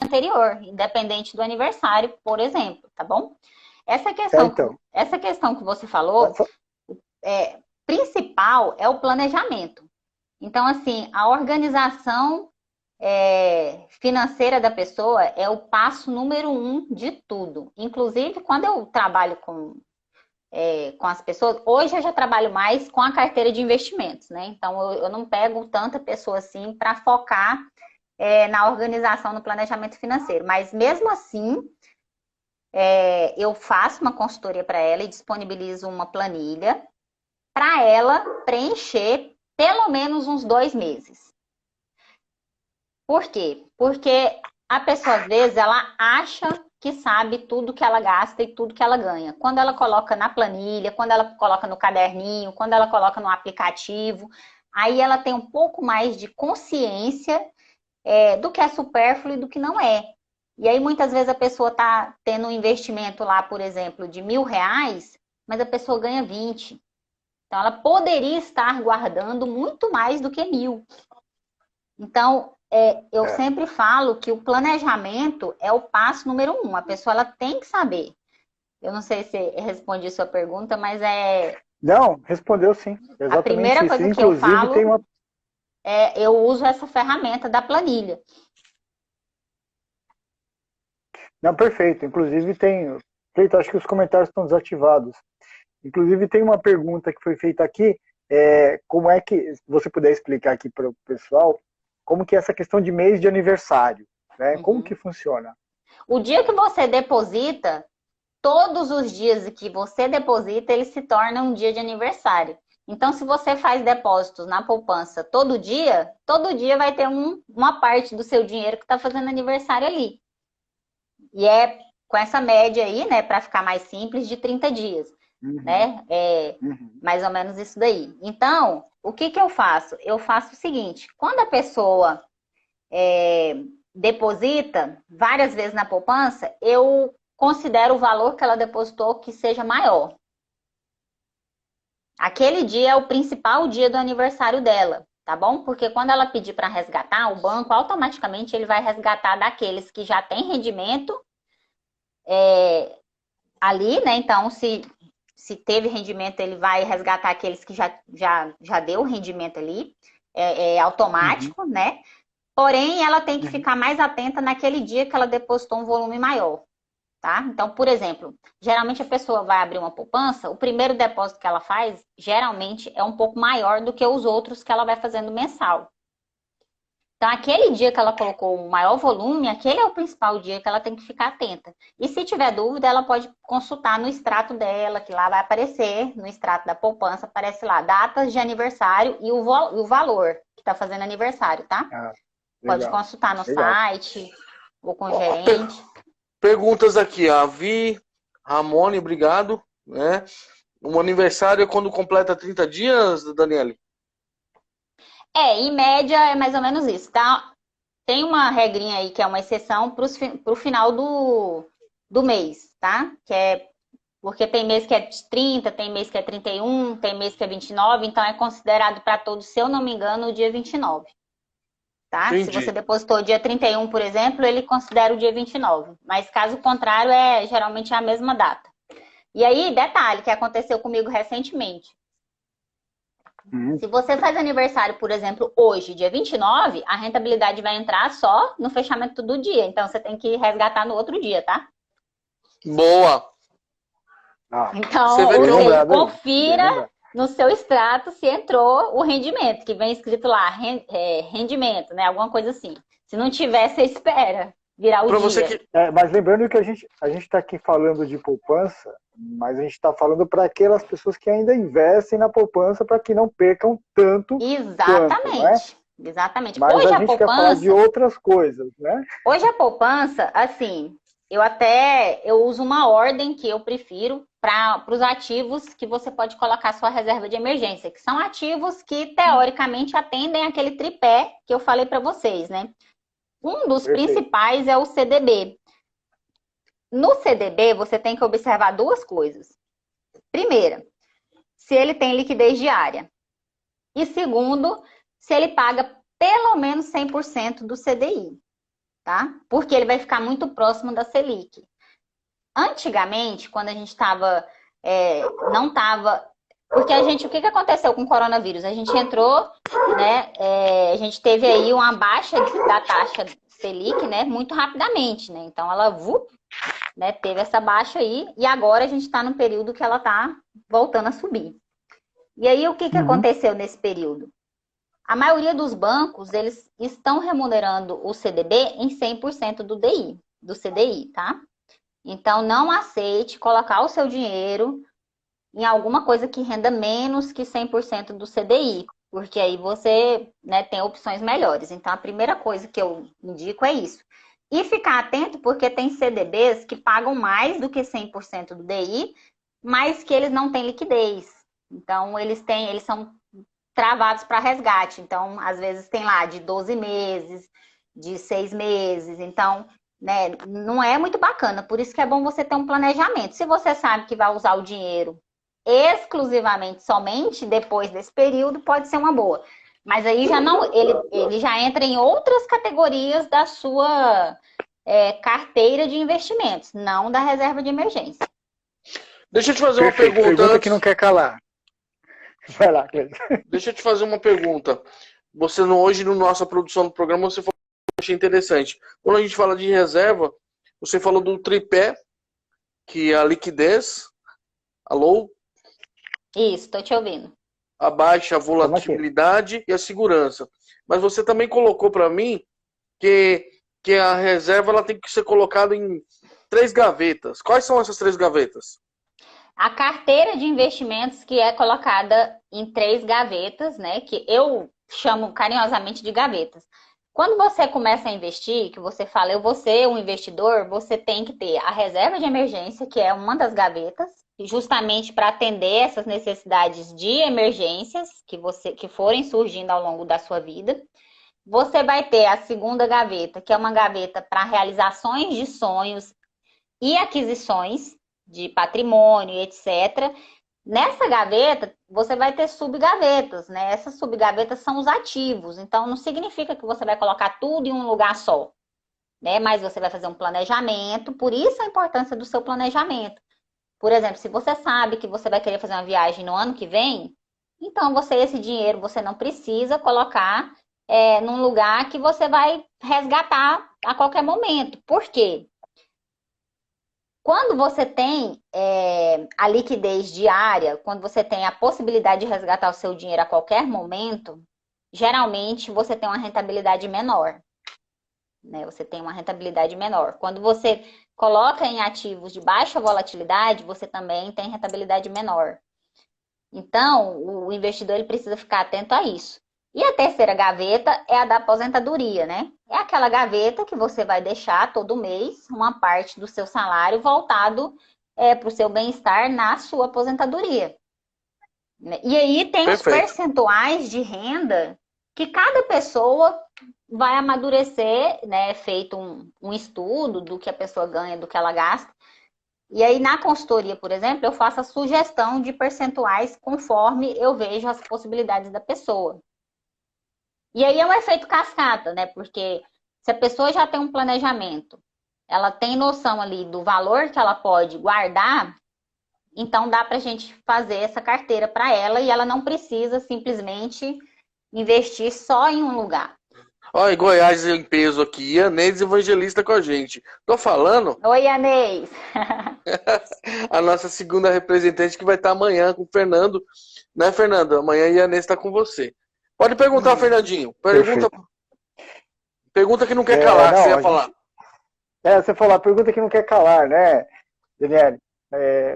anterior, independente do aniversário, por exemplo, tá bom? Essa questão que você falou, principal é o planejamento. Então, assim, a organização financeira da pessoa é o passo número 1 de tudo. Inclusive, quando eu trabalho com as pessoas, hoje eu já trabalho mais com a carteira de investimentos, né? Então, eu não pego tanta pessoa assim para focar na organização, no planejamento financeiro. Mas mesmo assim, eu faço uma consultoria para ela e disponibilizo uma planilha para ela preencher pelo menos uns 2 meses. Por quê? Porque a pessoa, às vezes, ela acha que sabe tudo que ela gasta e tudo que ela ganha. Quando ela coloca na planilha, quando ela coloca no caderninho, quando ela coloca no aplicativo, aí ela tem um pouco mais de consciência do que é supérfluo e do que não é. E aí, muitas vezes, a pessoa está tendo um investimento lá, por exemplo, de R$1.000, mas a pessoa ganha 20. Então, ela poderia estar guardando muito mais do que 1.000. Então, eu sempre falo que o planejamento é o passo número 1. A pessoa ela tem que saber. Eu não sei se respondi a sua pergunta, mas Não, respondeu sim. Exatamente a primeira coisa isso. que eu falo eu uso essa ferramenta da planilha. Não, perfeito. Inclusive acho que os comentários estão desativados. Inclusive tem uma pergunta que foi feita aqui, como é que, se você puder explicar aqui para o pessoal, como que é essa questão de mês de aniversário, né? Uhum. Como que funciona? O dia que você deposita, todos os dias que você deposita, ele se torna um dia de aniversário. Então, se você faz depósitos na poupança todo dia vai ter uma parte do seu dinheiro que está fazendo aniversário ali. E com essa média aí, né, para ficar mais simples, de 30 dias. Uhum. Né? Mais ou menos isso daí. Então, o que eu faço? Eu faço o seguinte, quando a pessoa deposita várias vezes na poupança, eu considero o valor que ela depositou que seja maior. Aquele dia é o principal dia do aniversário dela, tá bom? Porque quando ela pedir para resgatar, o banco automaticamente ele vai resgatar daqueles que já têm rendimento ali, né? Então, se teve rendimento, ele vai resgatar aqueles que já deu rendimento ali, automático, né? Porém, ela tem que ficar mais atenta naquele dia que ela depositou um volume maior, tá? Então, por exemplo, geralmente a pessoa vai abrir uma poupança, o primeiro depósito que ela faz, geralmente, é um pouco maior do que os outros que ela vai fazendo mensal. Então, aquele dia que ela colocou o maior volume, aquele é o principal dia que ela tem que ficar atenta. E se tiver dúvida, ela pode consultar no extrato dela, que lá vai aparecer, no extrato da poupança, aparece lá, datas de aniversário e o valor que está fazendo aniversário, tá? Pode consultar no site ou com o gerente. Perguntas aqui, a Vi, Ramone, obrigado. Né? O aniversário é quando completa 30 dias, Daniele? Em média é mais ou menos isso, tá? Tem uma regrinha aí que é uma exceção para o final do mês, tá? Porque tem mês que é 30, tem mês que é 31, tem mês que é 29, então é considerado para todos, se eu não me engano, o dia 29. Tá? Se você depositou dia 31, por exemplo, ele considera o dia 29. Mas caso contrário, geralmente é a mesma data. E aí, detalhe que aconteceu comigo recentemente. Se você faz aniversário, por exemplo, hoje, dia 29, a rentabilidade vai entrar só no fechamento do dia. Então, você tem que resgatar no outro dia, tá? Boa! Então, você confira no seu extrato se entrou o rendimento, que vem escrito lá, rendimento, né? Alguma coisa assim. Se não tiver, você espera. virar o Pra dia. você que... Mas lembrando que a gente está aqui falando de poupança, mas a gente está falando para aquelas pessoas que ainda investem na poupança para que não percam tanto Exatamente. quanto, né? Exatamente. Mas Hoje a gente quer falar de outras coisas, né? Hoje a poupança, assim, eu uso uma ordem que eu prefiro para os ativos que você pode colocar sua reserva de emergência, que são ativos que teoricamente atendem aquele tripé que eu falei para vocês, né? Um dos principais é o CDB. No CDB, você tem que observar duas coisas. Primeira, se ele tem liquidez diária. E segundo, se ele paga pelo menos 100% do CDI, tá? Porque ele vai ficar muito próximo da Selic. Antigamente, quando a gente estava, não estava... Porque o que aconteceu com o coronavírus? A gente entrou, né? A gente teve aí uma baixa da taxa Selic, né? Muito rapidamente, né? Então ela né, teve essa baixa aí, e agora a gente está num período que ela está voltando a subir. E aí, o que aconteceu nesse período? A maioria dos bancos, eles estão remunerando o CDB em 100% do CDI, tá? Então, não aceite colocar o seu dinheiro em alguma coisa que renda menos que 100% do CDI, porque aí você, né, tem opções melhores. Então, a primeira coisa que eu indico é isso. E ficar atento porque tem CDBs que pagam mais do que 100% do DI, mas que eles não têm liquidez. Então, eles são travados para resgate. Então, às vezes tem lá de 12 meses, de 6 meses. Então, né, não é muito bacana. Por isso que é bom você ter um planejamento. Se você sabe que vai usar o dinheiro exclusivamente, somente depois desse período, pode ser uma boa. Mas aí já não, ele já entra em outras categorias da sua carteira de investimentos, não da reserva de emergência. Deixa eu te fazer uma pergunta. Pergunta que não quer calar. Vai lá, Cleiton. Deixa eu te fazer uma pergunta. Você hoje, na nossa produção do programa, você falou que eu achei interessante. Quando a gente fala de reserva, você falou do tripé, que é a liquidez. Alô? Isso, estou te ouvindo. A baixa volatilidade e a segurança. Mas você também colocou para mim que a reserva ela tem que ser colocada em 3 gavetas. Quais são essas 3 gavetas? A carteira de investimentos que é colocada em 3 gavetas, né? Que eu chamo carinhosamente de gavetas. Quando você começa a investir, que você fala, eu vou ser um investidor, você tem que ter a reserva de emergência, que é uma das gavetas, justamente para atender essas necessidades de emergências que forem surgindo ao longo da sua vida. Você vai ter a segunda gaveta, que é uma gaveta para realizações de sonhos e aquisições de patrimônio, etc. Nessa gaveta, você vai ter subgavetas, né? Essas subgavetas são os ativos, então não significa que você vai colocar tudo em um lugar só, né? Mas você vai fazer um planejamento, por isso a importância do seu planejamento. Por exemplo, se você sabe que você vai querer fazer uma viagem no ano que vem, então esse dinheiro você não precisa colocar num lugar que você vai resgatar a qualquer momento. Por quê? Quando você tem a liquidez diária, quando você tem a possibilidade de resgatar o seu dinheiro a qualquer momento, geralmente você tem uma rentabilidade menor. Né? Você tem uma rentabilidade menor. Quando você coloca em ativos de baixa volatilidade, você também tem rentabilidade menor. Então, o investidor ele precisa ficar atento a isso. E a terceira gaveta é a da aposentadoria, né? É aquela gaveta que você vai deixar todo mês uma parte do seu salário voltado para o seu bem-estar na sua aposentadoria. E aí tem os percentuais de renda que cada pessoa vai amadurecer, né? Feito um estudo do que a pessoa ganha, do que ela gasta. E aí, na consultoria, por exemplo, eu faço a sugestão de percentuais conforme eu vejo as possibilidades da pessoa. E aí é um efeito cascata, né? Porque se a pessoa já tem um planejamento, ela tem noção ali do valor que ela pode guardar, então dá pra gente fazer essa carteira para ela e ela não precisa simplesmente investir só em um lugar. Olha, Goiás em peso aqui, Ianês Evangelista com a gente. Tô falando? Oi, Ianês! A nossa segunda representante que vai estar amanhã com o Fernando. Né, Fernando? Amanhã a Ianês está com você. Pode perguntar, Fernandinho. Pergunta que não quer calar, que você ia falar. Você falou a pergunta que não quer calar, né, Daniele?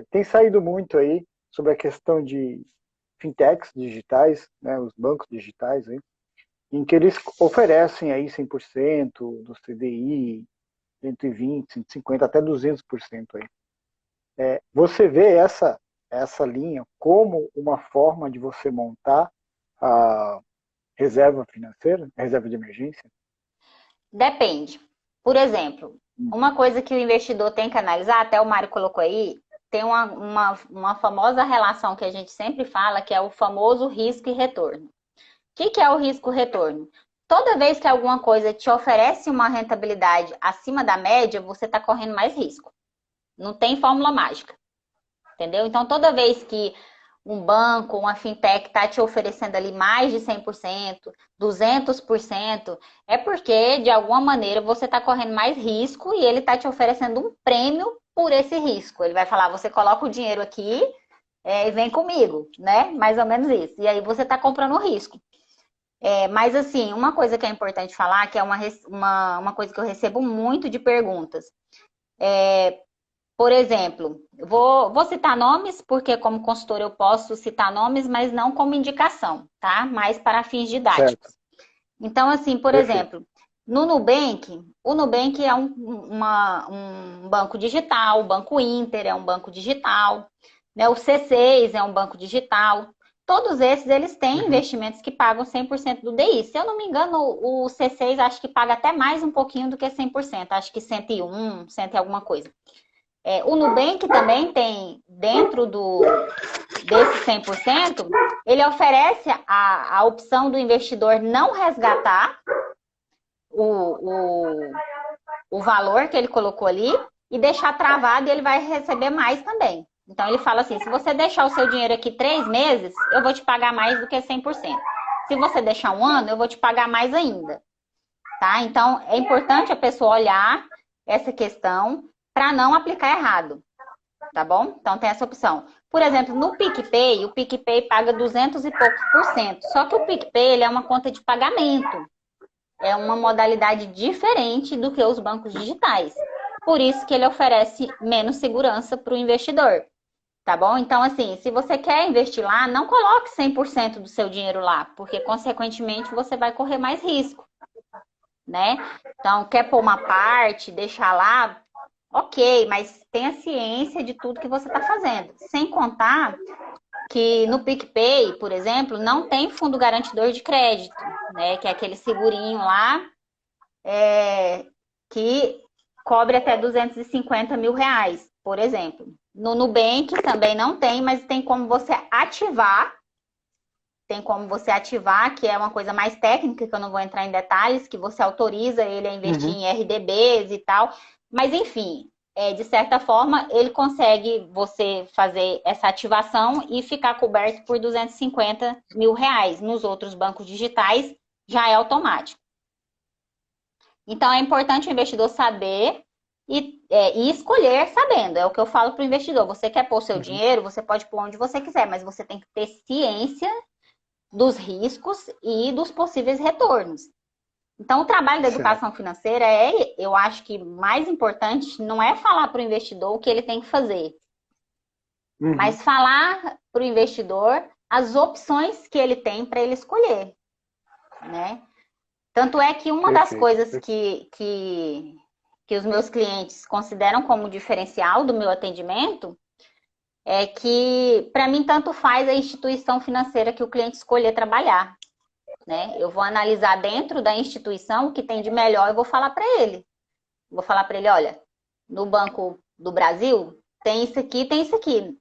Tem saído muito aí sobre a questão de fintechs digitais, né, os bancos digitais, aí, em que eles oferecem aí 100% do CDI, 120, 150, até 200% aí. Você vê essa linha como uma forma de você montar a reserva financeira, a reserva de emergência? Depende. Por exemplo, uma coisa que o investidor tem que analisar, até o Mário colocou aí, tem uma famosa relação que a gente sempre fala, que é o famoso risco e retorno. O que é o risco-retorno? Toda vez que alguma coisa te oferece uma rentabilidade acima da média, você está correndo mais risco. Não tem fórmula mágica. Entendeu? Então, toda vez que um banco, uma fintech está te oferecendo ali mais de 100%, 200%, é porque, de alguma maneira, você está correndo mais risco e ele está te oferecendo um prêmio por esse risco. Ele vai falar, você coloca o dinheiro aqui e vem comigo, né? Mais ou menos isso. E aí você está comprando o risco. Mas, assim, uma coisa que é importante falar, que é uma coisa que eu recebo muito de perguntas. Por exemplo, vou citar nomes, porque como consultor eu posso citar nomes, mas não como indicação, tá? Mas para fins didáticos. Certo. Então, assim, por Perfeito. exemplo, no Nubank, o Nubank é um banco digital, o Banco Inter é um banco digital, né? O C6 é um banco digital. Todos esses, eles têm investimentos que pagam 100% do DI. Se eu não me engano, o C6 acho que paga até mais um pouquinho do que 100%. Acho que 101, 100 e alguma coisa. O Nubank também tem, dentro desse 100%, ele oferece a opção do investidor não resgatar o valor que ele colocou ali e deixar travado e ele vai receber mais também. Então, ele fala assim, se você deixar o seu dinheiro aqui 3 meses, eu vou te pagar mais do que 100%. Se você deixar 1 ano, eu vou te pagar mais ainda. Tá? Então, é importante a pessoa olhar essa questão para não aplicar errado. Tá bom? Então tem essa opção. Por exemplo, no PicPay, o PicPay paga 200 e poucos por cento. Só que o PicPay ele é uma conta de pagamento. É uma modalidade diferente do que os bancos digitais. Por isso que ele oferece menos segurança para o investidor. Tá bom? Então, assim, se você quer investir lá, não coloque 100% do seu dinheiro lá, porque, consequentemente, você vai correr mais risco, né? Então, quer pôr uma parte, deixar lá, ok, mas tenha ciência de tudo que você está fazendo. Sem contar que no PicPay, por exemplo, não tem fundo garantidor de crédito, né? Que é aquele segurinho lá que cobre até 250 mil reais, por exemplo. No Nubank também não tem, mas tem como você ativar. Tem como você ativar, que é uma coisa mais técnica, que eu não vou entrar em detalhes, que você autoriza ele a investir em RDBs e tal. Mas, enfim, de certa forma, ele consegue você fazer essa ativação e ficar coberto por 250 mil reais. Nos outros bancos digitais, já é automático. Então, é importante o investidor saber e escolher sabendo. É o que eu falo para o investidor. Você quer pôr o seu dinheiro, você pode pôr onde você quiser, mas você tem que ter ciência dos riscos e dos possíveis retornos. Então, o trabalho da educação financeira eu acho que mais importante não é falar para o investidor o que ele tem que fazer, mas falar para o investidor as opções que ele tem para ele escolher, né? Tanto é que uma das coisas que os meus clientes consideram como diferencial do meu atendimento é que, para mim, tanto faz a instituição financeira que o cliente escolher trabalhar, né? Eu vou analisar dentro da instituição o que tem de melhor e vou falar para ele. Vou falar para ele, olha, no Banco do Brasil tem isso aqui, tem isso aqui.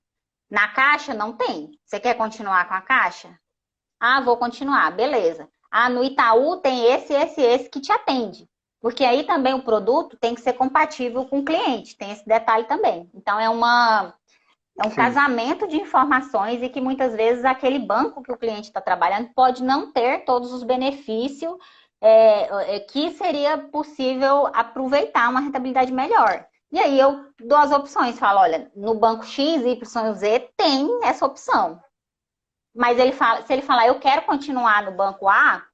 Na Caixa não tem. Você quer continuar com a Caixa? Ah, vou continuar, beleza. Ah, no Itaú tem esse que te atende. Porque aí também o produto tem que ser compatível com o cliente. Tem esse detalhe também. Então, é um casamento de informações e que muitas vezes aquele banco que o cliente está trabalhando pode não ter todos os benefícios que seria possível aproveitar uma rentabilidade melhor. E aí eu dou as opções, falo, olha, no banco X, Y, Z tem essa opção. Mas se ele falar, eu quero continuar no banco A,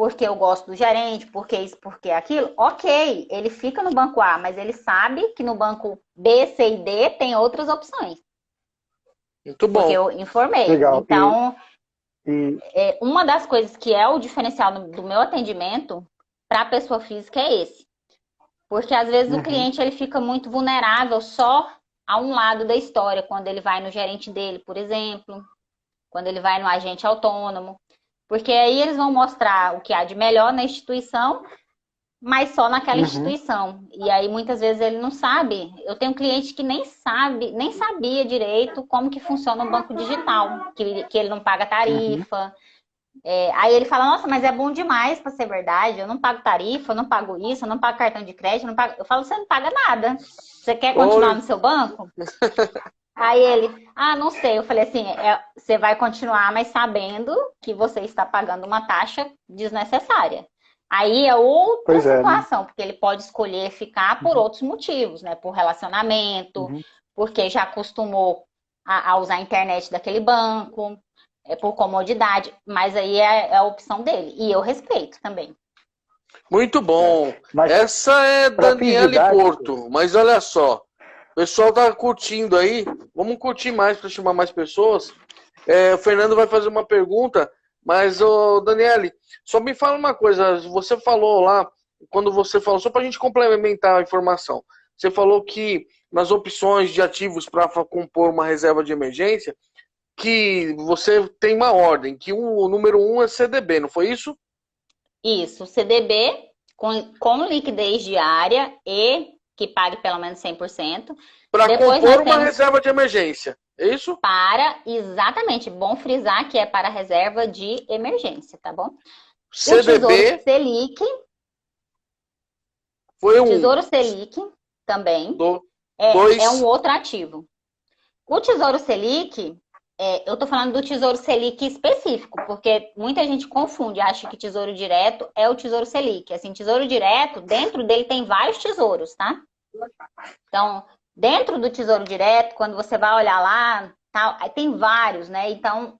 porque eu gosto do gerente, porque isso, porque aquilo, ok, ele fica no banco A, mas ele sabe que no banco B, C e D tem outras opções. Muito bom. Porque eu informei. Legal. Então, uma das coisas que é o diferencial do meu atendimento para a pessoa física é esse. Porque às vezes o cliente ele fica muito vulnerável só a um lado da história, quando ele vai no gerente dele, por exemplo, quando ele vai no agente autônomo. Porque aí eles vão mostrar o que há de melhor na instituição, mas só naquela instituição. E aí muitas vezes ele não sabe. Eu tenho um cliente que nem sabia direito como que funciona o banco digital, que ele não paga tarifa. Aí ele fala, nossa, mas é bom demais para ser verdade. Eu não pago tarifa, eu não pago isso, eu não pago cartão de crédito, eu não pago... Eu falo, você não paga nada. Você quer continuar no seu banco? Aí ele, não sei. Eu falei assim, você vai continuar, mas sabendo que você está pagando uma taxa desnecessária. Aí é outra situação, porque ele pode escolher ficar por outros motivos, né? Por relacionamento, porque já acostumou a usar a internet daquele banco, por comodidade, mas aí é a opção dele. E eu respeito também. Muito bom. Essa é Daniele Porto, mas olha só, o pessoal tá curtindo aí, vamos curtir mais para chamar mais pessoas. O Fernando vai fazer uma pergunta, mas, Daniele, só me fala uma coisa, você falou lá, quando você falou, só para a gente complementar a informação, você falou que nas opções de ativos para compor uma reserva de emergência, que você tem uma ordem, que o número 1 é CDB, não foi isso? Isso, CDB com liquidez diária e que pague pelo menos 100%. Para compor uma reserva de emergência, é isso? Exatamente, bom frisar que é para reserva de emergência, tá bom? CDB. O Tesouro Selic. Foi um. Tesouro Selic também é um outro ativo. O Tesouro Selic, eu tô falando do Tesouro Selic específico, porque muita gente confunde, acha que Tesouro Direto é o Tesouro Selic. Assim, Tesouro Direto, dentro dele tem vários tesouros, tá? Então, dentro do Tesouro Direto, quando você vai olhar lá, tem vários, né? Então,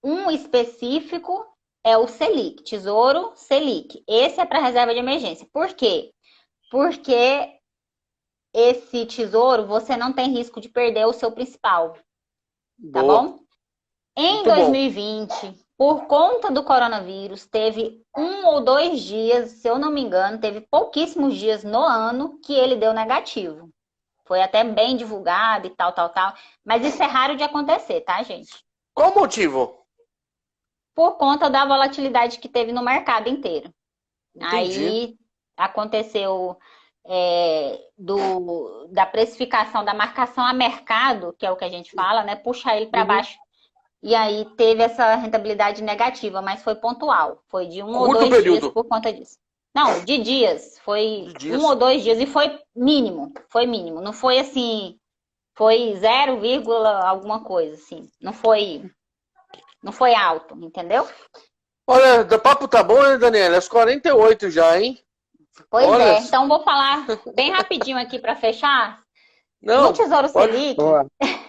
um específico é o Selic, Tesouro Selic. Esse é para reserva de emergência. Por quê? Porque esse tesouro, você não tem risco de perder o seu principal. Tá bom? Em 2020, por conta do coronavírus, teve 1 ou 2 dias, se eu não me engano, teve pouquíssimos dias no ano que ele deu negativo. Foi até bem divulgado e tal. Mas isso é raro de acontecer, tá, gente? Qual o motivo? Por conta da volatilidade que teve no mercado inteiro. Entendi. Aí aconteceu da precificação, da marcação a mercado, que é o que a gente fala, né? Puxar ele para baixo. E aí teve essa rentabilidade negativa, mas foi pontual. Foi de 1 ou 2 dias por conta disso. Não, de dias. Foi 1 ou 2 dias e foi mínimo. Foi mínimo. Não foi assim, foi 0, alguma coisa, assim. Não foi alto, entendeu? Olha, o papo tá bom, né, Daniela? Às 48 já, hein? Pois é. Então vou falar bem rapidinho aqui para fechar. Não, no Tesouro Selic...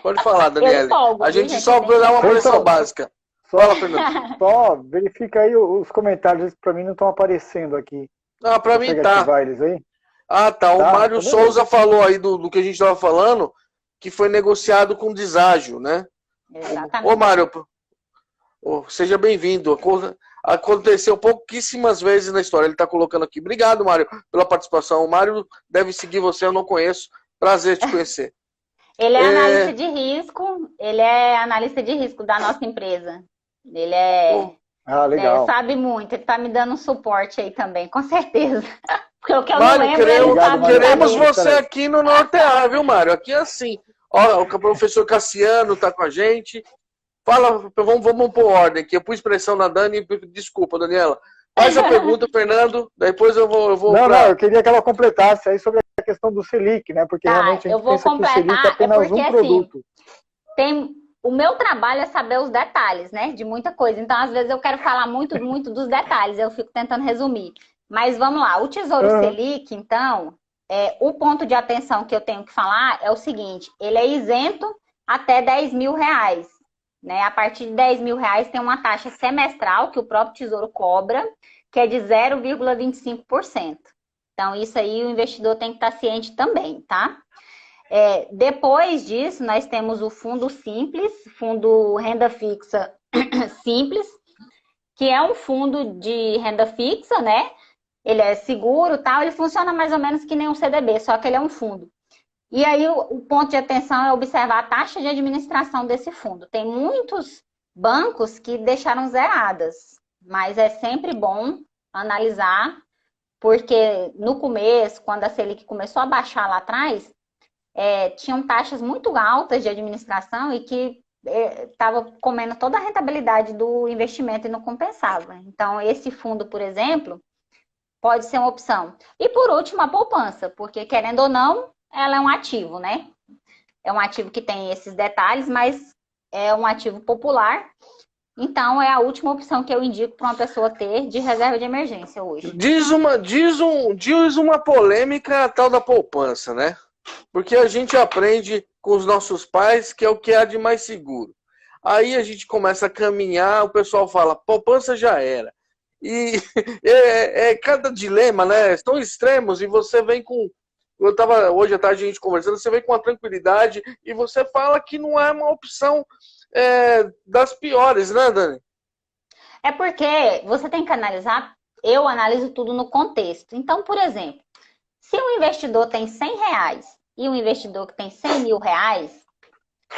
Pode falar, Daniela. A gente só vai dar uma pressão básica. Fala, Fernando. Só verifica aí os comentários, para mim não estão aparecendo aqui. Para mim tá. Eles aí? Tá. O Mário Souza falou aí do que a gente estava falando, que foi negociado com deságio, né? Exatamente. Ô, Mário, seja bem-vindo. Aconteceu pouquíssimas vezes na história. Ele está colocando aqui. Obrigado, Mário, pela participação. O Mário deve seguir você, eu não conheço. Prazer te conhecer. Ele é analista de risco. Ele é analista de risco da nossa empresa. Ele legal. Sabe muito. Ele está me dando um suporte aí também, com certeza. Porque o que eu Mário, não lembro, queremos você aqui no Nortear, viu, Mário? Aqui é assim. Ó, o professor Cassiano está com a gente. Fala, vamos pôr ordem aqui. Eu pus pressão na Dani. Desculpa, Daniela. Faz a pergunta, Fernando. Depois eu vou. Não, eu queria que ela completasse aí sobre a questão do Selic, né? Porque realmente a gente pensa que o Selic é apenas um produto. O meu trabalho é saber os detalhes, né? De muita coisa. Então, às vezes, eu quero falar muito dos detalhes. Eu fico tentando resumir. Mas vamos lá. O Tesouro Selic, então, o ponto de atenção que eu tenho que falar é o seguinte. Ele é isento até R$10.000. Né? A partir de R$10.000 tem uma taxa semestral que o próprio Tesouro cobra, que é de 0,25%. Então, isso aí o investidor tem que estar ciente também, tá? Depois disso, nós temos o fundo simples, fundo renda fixa simples, que é um fundo de renda fixa, né? Ele é seguro, tal, ele funciona mais ou menos que nem um CDB, só que ele é um fundo. E aí o ponto de atenção é observar a taxa de administração desse fundo. Tem muitos bancos que deixaram zeradas, mas é sempre bom analisar, porque no começo, quando a Selic começou a baixar lá atrás, tinham taxas muito altas de administração e que estava comendo toda a rentabilidade do investimento e não compensava. Então, esse fundo, por exemplo, pode ser uma opção. E por último, a poupança, porque querendo ou não, ela é um ativo, né? É um ativo que tem esses detalhes, mas é um ativo popular. Então, é a última opção que eu indico para uma pessoa ter de reserva de emergência hoje. Diz uma polêmica a tal da poupança, né? Porque a gente aprende com os nossos pais que é o que há de mais seguro. Aí a gente começa a caminhar, o pessoal fala, poupança já era. E cada dilema, né? Tão extremos, e você vem com... Eu estava hoje à tarde a gente conversando, você vem com uma tranquilidade e você fala que não é uma opção das piores, né, Dani? É porque você tem que analisar, eu analiso tudo no contexto. Então, por exemplo, se um investidor tem R$100 e um investidor que tem R$100.000,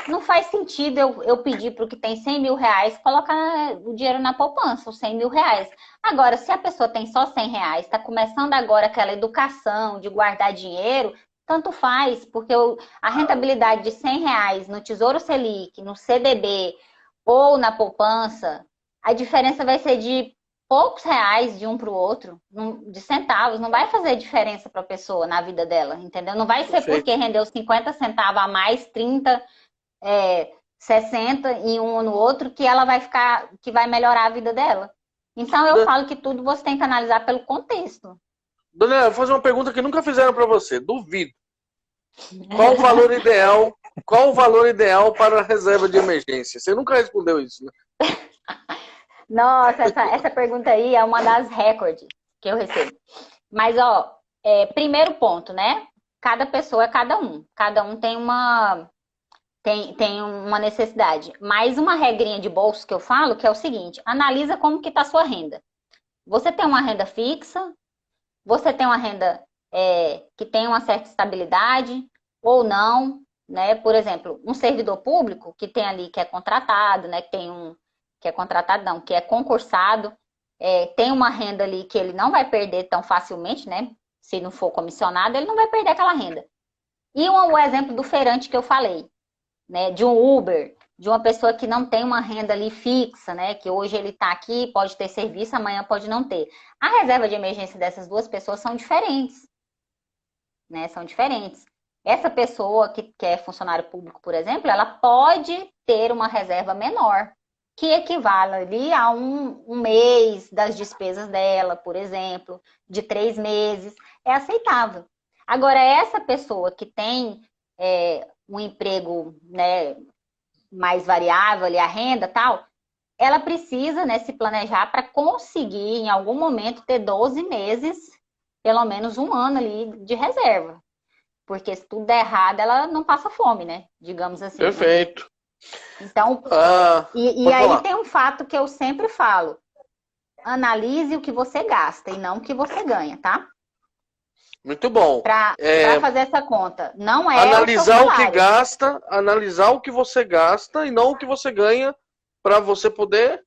não faz sentido eu pedir para o que tem R$100.000 colocar o dinheiro na poupança, os R$100.000. Agora, se a pessoa tem só R$100, está começando agora aquela educação de guardar dinheiro, tanto faz, porque a rentabilidade de R$100 no Tesouro Selic, no CDB ou na poupança, a diferença vai ser de poucos reais de um para o outro, de centavos, não vai fazer diferença para a pessoa na vida dela, entendeu? Não vai ser porque rendeu 50 centavos a mais, 30, 60 em um ou no outro, que ela que vai melhorar a vida dela. Então eu falo que tudo você tem que analisar pelo contexto. Dona, vou fazer uma pergunta que nunca fizeram para você, duvido. Qual o valor ideal para a reserva de emergência? Você nunca respondeu isso, né? Nossa, essa pergunta aí é uma das recordes que eu recebo. Mas, primeiro ponto, né? Cada pessoa é cada um. Cada um tem uma necessidade. Mas uma regrinha de bolso que eu falo, que é o seguinte, analisa como que está a sua renda. Você tem uma renda fixa, você tem uma renda que tem uma certa estabilidade ou não, né? Por exemplo, um servidor público que tem ali, que é contratado, né? Que é contratado não, que é concursado, tem uma renda ali que ele não vai perder tão facilmente, né? Se não for comissionado, ele não vai perder aquela renda. E o exemplo do feirante que eu falei, né? De um Uber, de uma pessoa que não tem uma renda ali fixa, né? Que hoje ele está aqui, pode ter serviço, amanhã pode não ter. A reserva de emergência dessas duas pessoas são diferentes, né? São diferentes. Essa pessoa que é funcionário público, por exemplo, ela pode ter uma reserva menor, que equivale ali a um mês das despesas dela, por exemplo, de 3 meses, é aceitável. Agora, essa pessoa que tem um emprego, né, mais variável, ali, a renda tal, ela precisa, né, se planejar para conseguir, em algum momento, ter 12 meses, pelo menos um ano ali de reserva. Porque se tudo der errado, ela não passa fome, né? Digamos assim. Perfeito. Né? Então, e aí tem um fato que eu sempre falo. Analise o que você gasta e não o que você ganha, Muito bom. Para fazer essa conta. Não é analisar o que gasta, analisar o que você gasta e não o que você ganha para você poder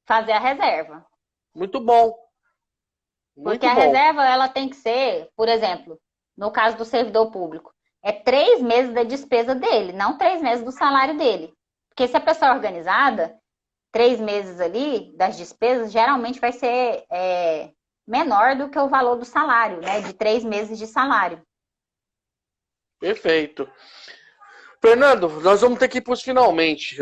fazer a reserva. Muito bom. Porque a reserva ela tem que ser, por exemplo, no caso do servidor público, 3 meses da despesa dele, não 3 meses do salário dele. Porque se a pessoa é organizada, 3 meses ali das despesas geralmente vai ser menor do que o valor do salário, né? De 3 meses de salário. Perfeito. Fernando, nós vamos ter que ir para os finalmente.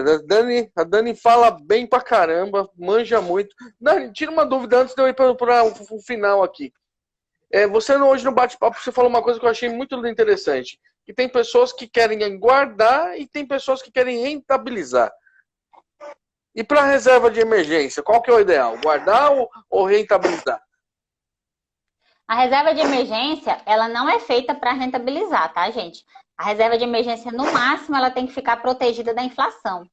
A Dani fala bem pra caramba, manja muito. Dani, tira uma dúvida antes de eu ir para o final aqui. Você hoje no bate-papo você falou uma coisa que eu achei muito interessante. Que tem pessoas que querem guardar e tem pessoas que querem rentabilizar. E para reserva de emergência, qual que é o ideal? Guardar ou rentabilizar? A reserva de emergência, ela não é feita para rentabilizar, tá, gente? A reserva de emergência, no máximo, ela tem que ficar protegida da inflação.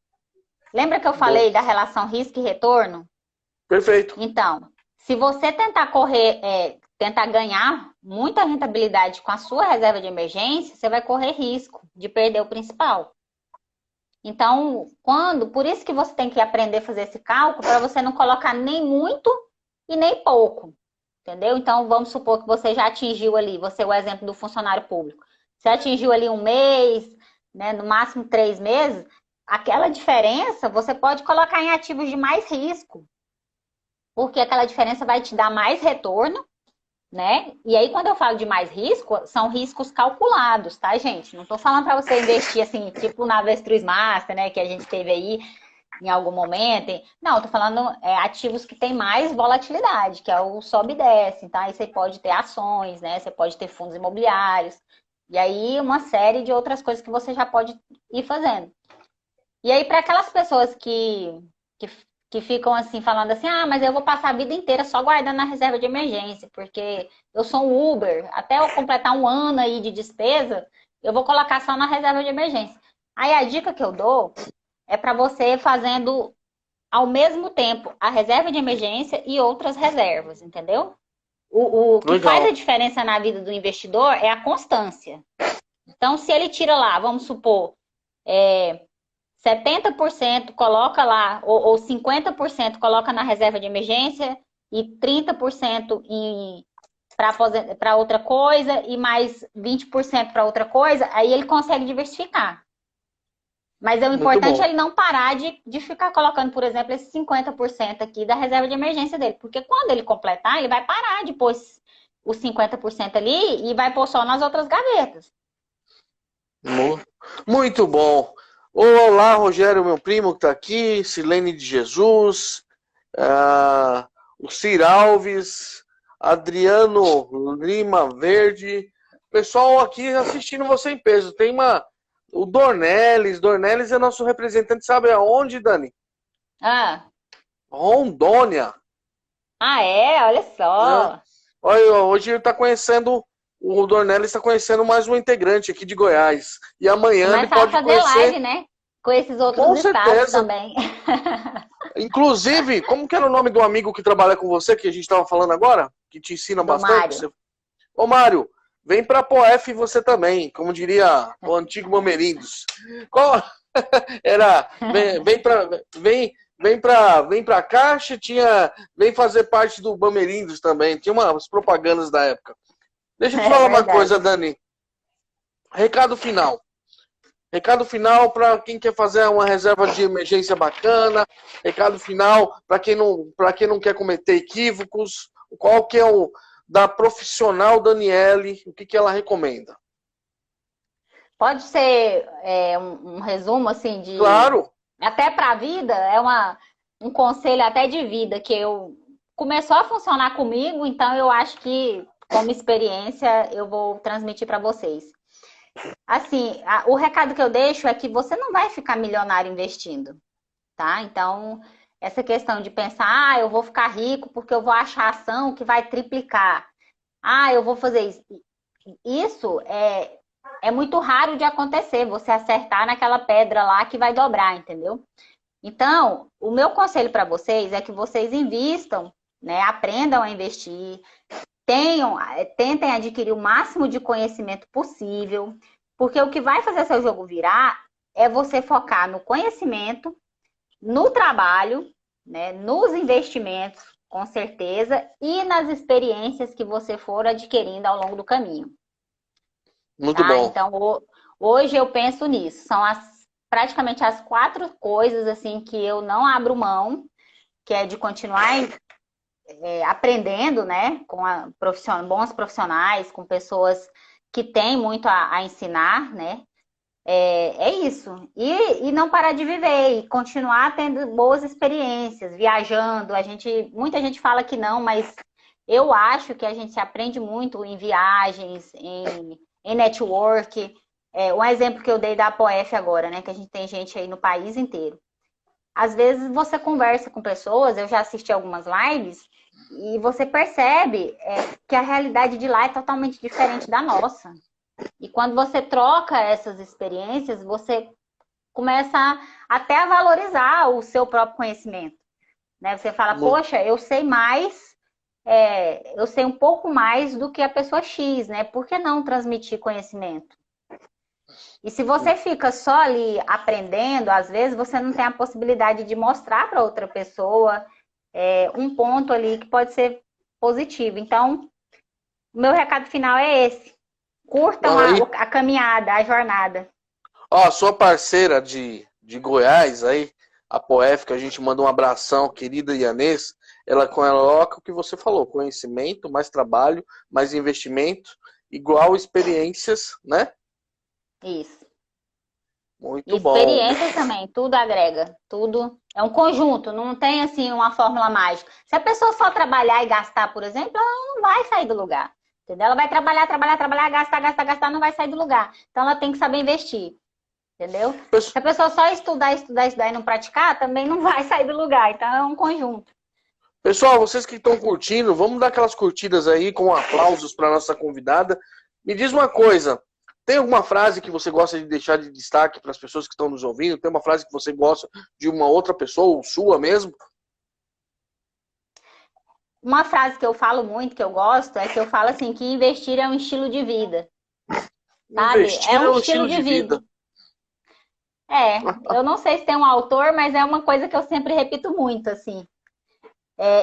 Lembra que eu falei da relação risco e retorno? Perfeito. Então, se você tentar tentar ganhar muita rentabilidade com a sua reserva de emergência, você vai correr risco de perder o principal. Então, por isso que você tem que aprender a fazer esse cálculo para você não colocar nem muito e nem pouco. Entendeu? Então, vamos supor que você já atingiu ali, você é o exemplo do funcionário público. Você atingiu ali 1 mês, né, no máximo 3 meses, aquela diferença você pode colocar em ativos de mais risco. Porque aquela diferença vai te dar mais retorno, né? E aí, quando eu falo de mais risco, são riscos calculados, tá, gente? Não tô falando para você investir assim, tipo na Avestruz Master, né, que a gente teve aí em algum momento. Não, tô falando ativos que têm mais volatilidade, que é o sobe e desce. Então, aí você pode ter ações, né? Você pode ter fundos imobiliários. E aí, uma série de outras coisas que você já pode ir fazendo. E aí, para aquelas pessoas que ficam assim, falando assim, mas eu vou passar a vida inteira só guardando na reserva de emergência, porque eu sou um Uber, até eu completar 1 ano aí de despesa, eu vou colocar só na reserva de emergência. Aí a dica que eu dou é para você fazendo ao mesmo tempo a reserva de emergência e outras reservas, entendeu? O que faz a diferença na vida do investidor é a constância. Então, se ele tira lá, vamos supor, 70% coloca lá, ou 50% coloca na reserva de emergência e 30% para outra coisa e mais 20% para outra coisa, aí ele consegue diversificar. Mas o importante é ele não parar de ficar colocando, por exemplo, esse 50% aqui da reserva de emergência dele. Porque quando ele completar, ele vai parar de pôr os 50% ali e vai pôr só nas outras gavetas. Muito bom. Olá, Rogério, meu primo que está aqui, Silene de Jesus, o Cir Alves, Adriano Lima Verde. Pessoal aqui assistindo você em peso. Tem o Dornelles é nosso representante, sabe aonde, Dani? Rondônia. Olha só. Olha, hoje ele está conhecendo, o Dornelles está conhecendo mais um integrante aqui de Goiás. E amanhã ele pode fazer conhecer... live, né? Com esses outros estados também. Inclusive, como que era o nome do amigo que trabalha com você, que a gente estava falando agora? Que te ensina bastante? Mário. Ô, Mário, vem pra POF você também, como diria o antigo Mamerindos. Era, vem pra Caixa, vem fazer parte do Mamerindos também. Tinha umas propagandas da época. Deixa eu te falar uma coisa, Dani. Recado final. Recado final para quem quer fazer uma reserva de emergência bacana. Recado final para quem não quer cometer equívocos. Qual que é o da profissional Daniele? O que ela recomenda? Pode ser um resumo assim de... Claro. Até para a vida, é um conselho até de vida que começou a funcionar comigo, então eu acho que, como experiência, eu vou transmitir para vocês. Assim, o recado que eu deixo é que você não vai ficar milionário investindo, tá? Então, essa questão de pensar, eu vou ficar rico porque eu vou achar ação que vai triplicar. Eu vou fazer isso. Isso é muito raro de acontecer, você acertar naquela pedra lá que vai dobrar, entendeu? Então, o meu conselho para vocês é que vocês invistam, né? Aprendam a investir, tentem adquirir o máximo de conhecimento possível, porque o que vai fazer seu jogo virar é você focar no conhecimento, no trabalho, né, nos investimentos, com certeza, e nas experiências que você for adquirindo ao longo do caminho. Muito bom. Então, hoje eu penso nisso. São praticamente as 4 coisas assim que eu não abro mão, que é de continuar aprendendo, né, com bons profissionais, com pessoas que têm muito a ensinar, né? É isso. E não parar de viver, e continuar tendo boas experiências, viajando. Muita gente fala que não, mas eu acho que a gente aprende muito em viagens, em network. Um exemplo que eu dei da APOF agora, né? Que a gente tem gente aí no país inteiro. às vezes você conversa com pessoas, eu já assisti algumas lives, e você percebe que a realidade de lá é totalmente diferente da nossa. E quando você troca essas experiências, você começa até a valorizar o seu próprio conhecimento. Né? Você fala, poxa, eu sei mais, eu sei um pouco mais do que a pessoa X, né? Por que não transmitir conhecimento? E se você fica só ali aprendendo, às vezes você não tem a possibilidade de mostrar para outra pessoa um ponto ali que pode ser positivo. Então, o meu recado final é esse. Curtam a caminhada, a jornada. Ó, sua parceira de Goiás aí, a Poef, que a gente manda um abração, querida Ianês, ela coloca o que você falou, conhecimento, mais trabalho, mais investimento, igual experiências, né? Isso. Muito bom. Experiências também, tudo agrega, tudo é um conjunto, não tem assim uma fórmula mágica. Se a pessoa só trabalhar e gastar, por exemplo, ela não vai sair do lugar, entendeu? Ela vai trabalhar, gastar, não vai sair do lugar. Então ela tem que saber investir, entendeu? Se a pessoa só estudar e não praticar, também não vai sair do lugar. Então é um conjunto. Pessoal, vocês que estão curtindo, vamos dar aquelas curtidas aí com aplausos para nossa convidada. Me diz uma coisa, tem alguma frase que você gosta de deixar de destaque para as pessoas que estão nos ouvindo? Tem uma frase que você gosta de uma outra pessoa, ou sua mesmo? Uma frase que eu falo muito, que eu gosto, é que eu falo assim, que investir é um estilo de vida. Sabe? Investir é um estilo de vida. Eu não sei se tem um autor, mas é uma coisa que eu sempre repito muito, assim.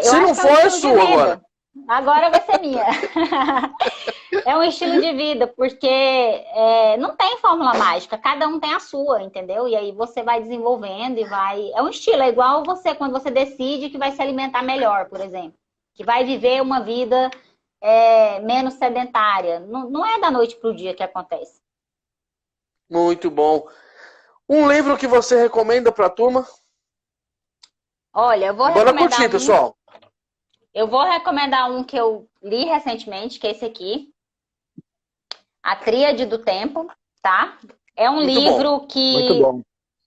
Se não for, é sua agora. Agora vai ser minha. É um estilo de vida, porque não tem fórmula mágica, cada um tem a sua, entendeu? E aí você vai desenvolvendo e vai... É um estilo, é igual você, quando você decide que vai se alimentar melhor, por exemplo. Que vai viver uma vida menos sedentária. Não é da noite para o dia que acontece. Muito bom. Um livro que você recomenda para a turma? Olha, eu vou recomendar Bora curtir, pessoal. Eu vou recomendar um que eu li recentemente, que é esse aqui. A Tríade do Tempo, tá? É um livro que... Muito bom.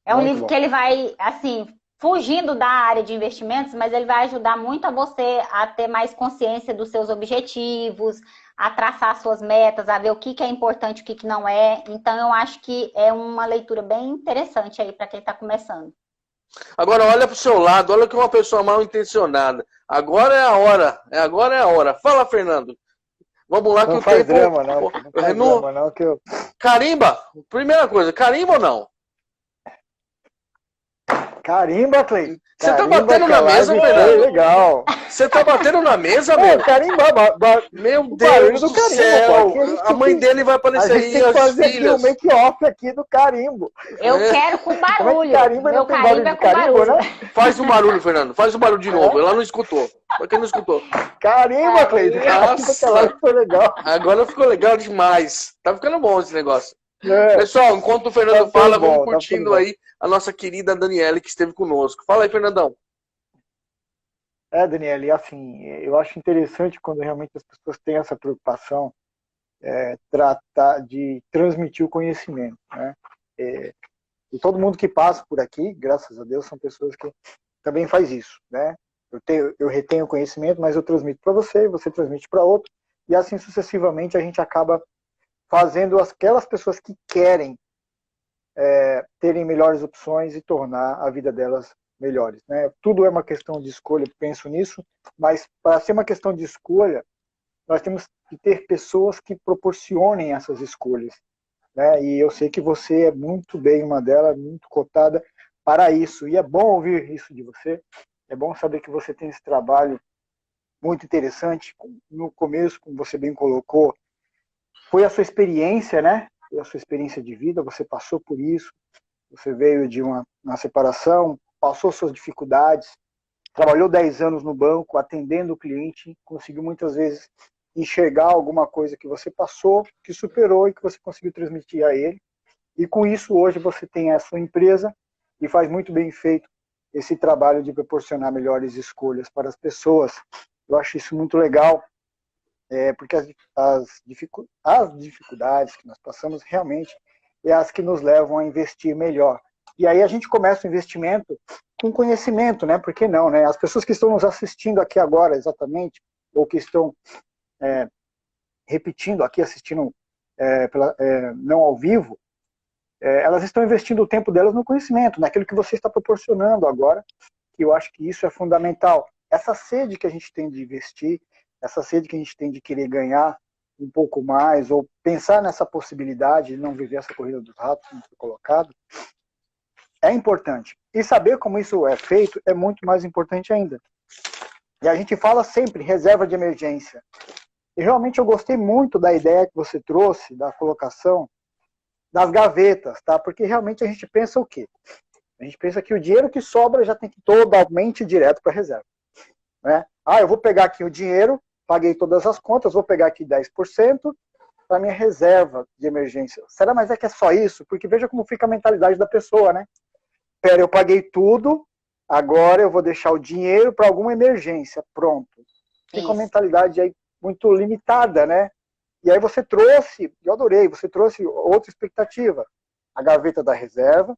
É um livro que ele vai, assim, fugindo da área de investimentos, mas ele vai ajudar muito a você a ter mais consciência dos seus objetivos, a traçar suas metas, a ver o que é importante e o que não é. Então, eu acho que é uma leitura bem interessante aí para quem está começando. Agora olha para o seu lado, olha que uma pessoa mal intencionada. Agora é a hora, agora é a hora. Fala, Fernando. Vamos lá que não o faz tempo... Drama, não faz drama, não, que eu... Carimba, primeira coisa, carimba ou não? Carimba, Clay. Você tá batendo na mesa, Fernando? Legal. Você tá batendo na mesa, meu? Carimba. Meu Deus do céu. A mãe dele vai aparecer aí, as filhas. O make-off aqui do carimbo. Eu quero com barulho. Meu carimbo é com barulho. Né? Faz um barulho, Fernando. Faz um barulho de novo. Ela não escutou. Pra quem não escutou. Carimba, Clay. Ficou legal. Agora ficou legal demais. Tá ficando bom esse negócio. Pessoal, enquanto o Fernando fala, vamos curtindo aí a nossa querida Daniele, que esteve conosco. Fala aí, Fernandão. Daniele, assim, eu acho interessante quando realmente as pessoas têm essa preocupação, tratar de transmitir o conhecimento, né? E todo mundo que passa por aqui, graças a Deus, são pessoas que também faz isso, né? Eu retenho o conhecimento, mas eu transmito para você, você transmite para outro, e assim sucessivamente a gente acaba fazendo aquelas pessoas que querem terem melhores opções e tornar a vida delas melhores, né? Tudo é uma questão de escolha, penso nisso, mas para ser uma questão de escolha, nós temos que ter pessoas que proporcionem essas escolhas, né? E eu sei que você é muito bem uma delas, muito cotada para isso, e é bom ouvir isso de você, é bom saber que você tem esse trabalho muito interessante. No começo, como você bem colocou, foi a sua experiência, né? Foi a sua experiência de vida, você passou por isso, você veio de uma separação, passou suas dificuldades, trabalhou 10 anos no banco, atendendo o cliente, conseguiu muitas vezes enxergar alguma coisa que você passou, que superou e que você conseguiu transmitir a ele. E com isso, hoje, você tem a sua empresa e faz muito bem feito esse trabalho de proporcionar melhores escolhas para as pessoas. Eu acho isso muito legal, porque as dificuldades que nós passamos realmente é as que nos levam a investir melhor. E aí a gente começa o investimento com conhecimento, né? Por que não, né? As pessoas que estão nos assistindo aqui agora, exatamente, ou que estão repetindo aqui, assistindo não ao vivo, elas estão investindo o tempo delas no conhecimento, naquilo que você está proporcionando agora, que eu acho que isso é fundamental. Essa sede que a gente tem de investir, essa sede que a gente tem de querer ganhar um pouco mais, ou pensar nessa possibilidade de não viver essa corrida dos ratos, como foi colocado, é importante. E saber como isso é feito é muito mais importante ainda. E a gente fala sempre reserva de emergência. E realmente eu gostei muito da ideia que você trouxe, da colocação das gavetas, tá? Porque realmente a gente pensa o quê? A gente pensa que o dinheiro que sobra já tem que ir totalmente direto para a reserva, né? Eu vou pegar aqui o dinheiro, paguei todas as contas, vou pegar aqui 10% para minha reserva de emergência. Será, mas é que é só isso? Porque veja como fica a mentalidade da pessoa, né? Pera, eu paguei tudo, agora eu vou deixar o dinheiro para alguma emergência, pronto. Fica uma mentalidade aí muito limitada, né? E aí você trouxe, eu adorei, você trouxe outra expectativa. A gaveta da reserva,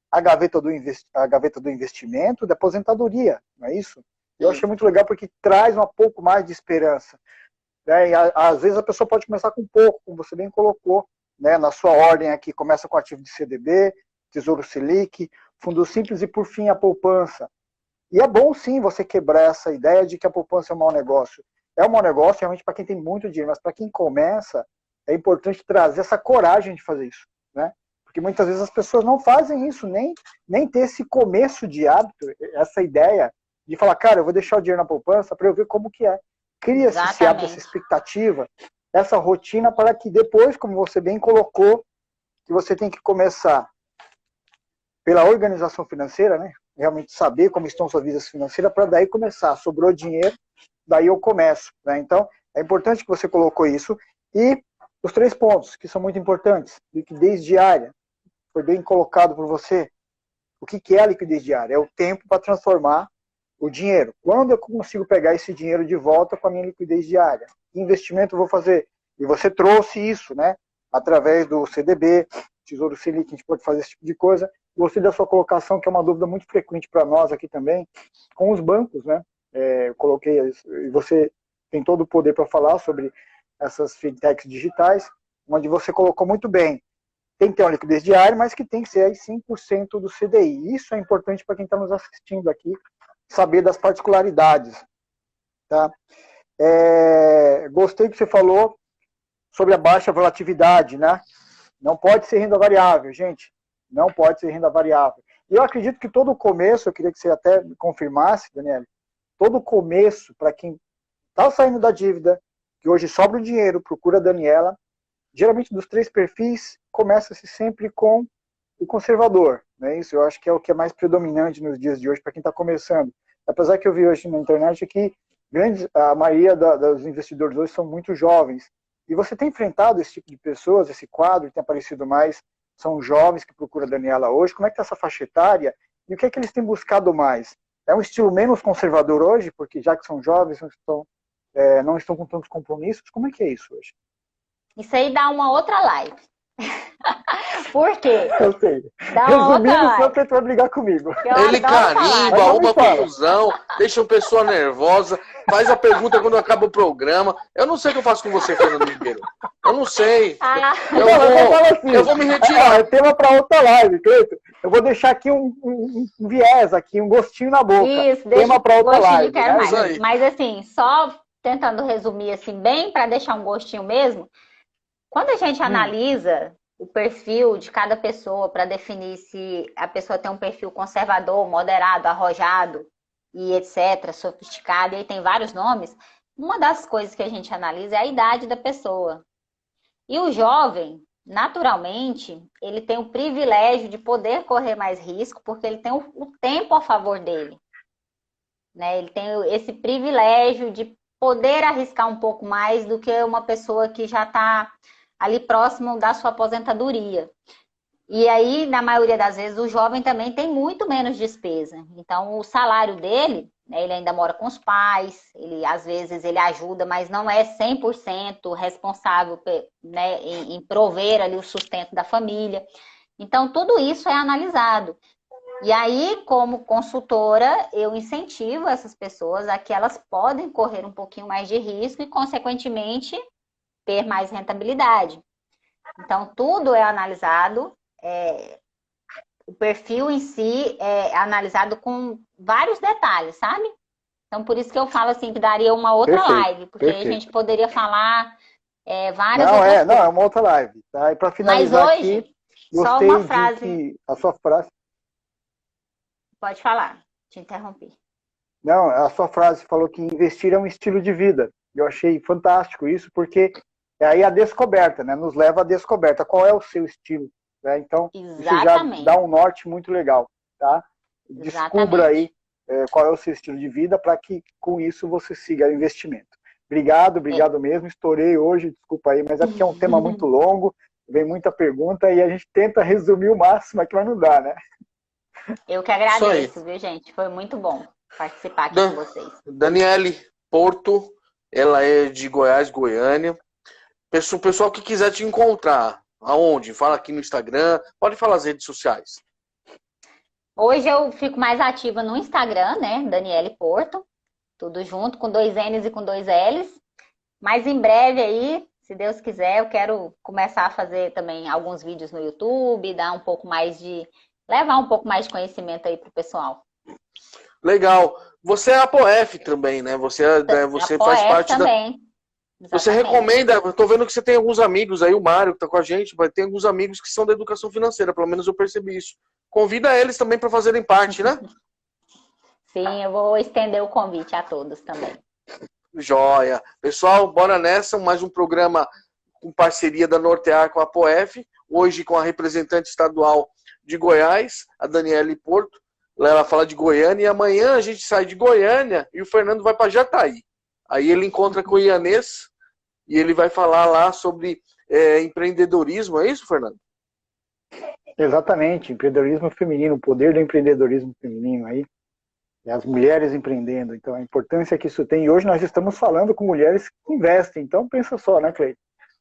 a gaveta do investimento, da aposentadoria, não é isso? Eu achei muito legal porque traz um pouco mais de esperança. Né? E às vezes a pessoa pode começar com pouco, como você bem colocou, né? Na sua ordem aqui, começa com ativo de CDB, Tesouro Selic, Fundo Simples e, por fim, a poupança. E é bom, sim, você quebrar essa ideia de que a poupança é um mau negócio. É um mau negócio realmente para quem tem muito dinheiro, mas para quem começa, é importante trazer essa coragem de fazer isso, né? Porque muitas vezes as pessoas não fazem isso, nem ter esse começo de hábito, essa ideia de falar, cara, eu vou deixar o dinheiro na poupança para eu ver como que é. Cria-se esse hábito, essa expectativa, essa rotina para que depois, como você bem colocou, que você tem que começar pela organização financeira, né? Realmente saber como estão suas vidas financeiras, para daí começar. Sobrou dinheiro, daí eu começo, né? Então, é importante que você colocou isso. E os 3 pontos, que são muito importantes. Liquidez diária, foi bem colocado por você. O que é a liquidez diária? É o tempo para transformar o dinheiro. Quando eu consigo pegar esse dinheiro de volta com a minha liquidez diária? Que investimento eu vou fazer? E você trouxe isso, né? Através do CDB, Tesouro Selic, a gente pode fazer esse tipo de coisa. Gostei da sua colocação, que é uma dúvida muito frequente para nós aqui também, com os bancos, né? Eu coloquei, e você tem todo o poder para falar sobre essas fintechs digitais, onde você colocou muito bem. Tem que ter uma liquidez diária, mas que tem que ser aí 5% do CDI. Isso é importante para quem está nos assistindo aqui, saber das particularidades. Tá? Gostei que você falou sobre a baixa volatilidade, né? Não pode ser renda variável, gente. Não pode ser renda variável. E eu acredito que todo o começo, eu queria que você até me confirmasse, Daniela, todo o começo, para quem está saindo da dívida, que hoje sobra o dinheiro, procura a Daniela, geralmente dos 3 perfis, começa-se sempre com o conservador. Né? Isso eu acho que é o que é mais predominante nos dias de hoje para quem está começando. Apesar que eu vi hoje na internet que a maioria dos investidores hoje são muito jovens. E você tem enfrentado esse tipo de pessoas, esse quadro que tem aparecido mais, são jovens que procuram a Daniela hoje. Como é que está essa faixa etária? E o que é que eles têm buscado mais? É um estilo menos conservador hoje, porque já que são jovens, não estão com tantos compromissos? Como é que é isso hoje? Isso aí dá uma outra live. Por quê? Eu sei. Resumindo, senão você vai brigar comigo. Ele carimba, arruma confusão, deixa a pessoa nervosa, faz a pergunta quando acaba o programa. Eu não sei o que eu faço com você, Fernando Ribeiro. Eu não sei. Eu vou me retirar. É tema para outra live, Cleiton. Eu vou deixar aqui um viés, aqui, um gostinho na boca. Isso, tema para outra live. Quero mais. Mas assim, só tentando resumir assim, bem para deixar um gostinho mesmo, quando a gente analisa o perfil de cada pessoa para definir se a pessoa tem um perfil conservador, moderado, arrojado e etc., sofisticado, e aí tem vários nomes, uma das coisas que a gente analisa é a idade da pessoa. E o jovem, naturalmente, ele tem o privilégio de poder correr mais risco, porque ele tem o tempo a favor dele. Né? Ele tem esse privilégio de poder arriscar um pouco mais do que uma pessoa que já está ali próximo da sua aposentadoria. E aí, na maioria das vezes, o jovem também tem muito menos despesa. Então, o salário dele, né, ele ainda mora com os pais, às vezes ele ajuda, mas não é 100% responsável, né, em prover ali o sustento da família. Então, tudo isso é analisado. E aí, como consultora, eu incentivo essas pessoas a que elas podem correr um pouquinho mais de risco e, consequentemente, ter mais rentabilidade. Então, tudo é analisado, o perfil em si é analisado com vários detalhes, sabe? Então, por isso que eu falo assim, que daria uma outra live, porque aí a gente poderia falar várias outras coisas. Não, é uma outra live. Tá? E para finalizar mas hoje, aqui, gostei só uma frase. que a sua frase... Pode falar, te interrompi. Não, a sua frase falou que investir é um estilo de vida. Eu achei fantástico isso, porque é aí a descoberta, né? Nos leva à descoberta. Qual é o seu estilo? Né? Então, Exatamente. isso já dá um norte muito legal, tá? Descubra aí qual é o seu estilo de vida para que com isso você siga o investimento. Obrigado mesmo. Estourei hoje, desculpa aí, mas é porque é um tema muito longo, vem muita pergunta e a gente tenta resumir o máximo aqui, mas não dá, né? Eu que agradeço, viu, gente? Foi muito bom participar aqui com vocês. Daniele Porto, ela é de Goiás, Goiânia. O pessoal que quiser te encontrar, aonde? Fala aqui no Instagram, pode falar as redes sociais. Hoje eu fico mais ativa no Instagram, né? Daniele Porto, tudo junto, com 2 N's e com 2 L's. Mas em breve aí, se Deus quiser, eu quero começar a fazer também alguns vídeos no YouTube, levar um pouco mais de conhecimento aí pro pessoal. Legal. Você é a POF também, né? Você faz parte também. Exatamente. Você recomenda, eu tô vendo que você tem alguns amigos aí, o Mário que tá com a gente, vai ter alguns amigos que são da educação financeira, pelo menos eu percebi isso. Convida eles também para fazerem parte, né? Sim, eu vou estender o convite a todos também. Joia. Pessoal, bora nessa, mais um programa com parceria da Nortear com a POF, hoje com a representante estadual de Goiás, a Daniele Porto. Ela fala de Goiânia e amanhã a gente sai de Goiânia e o Fernando vai para Jataí. Aí ele encontra com o Ianês e ele vai falar lá sobre empreendedorismo. É isso, Fernando? Exatamente, empreendedorismo feminino, o poder do empreendedorismo feminino aí, e as mulheres empreendendo. Então, a importância que isso tem. E hoje nós estamos falando com mulheres que investem. Então, pensa só, né, Cleiton?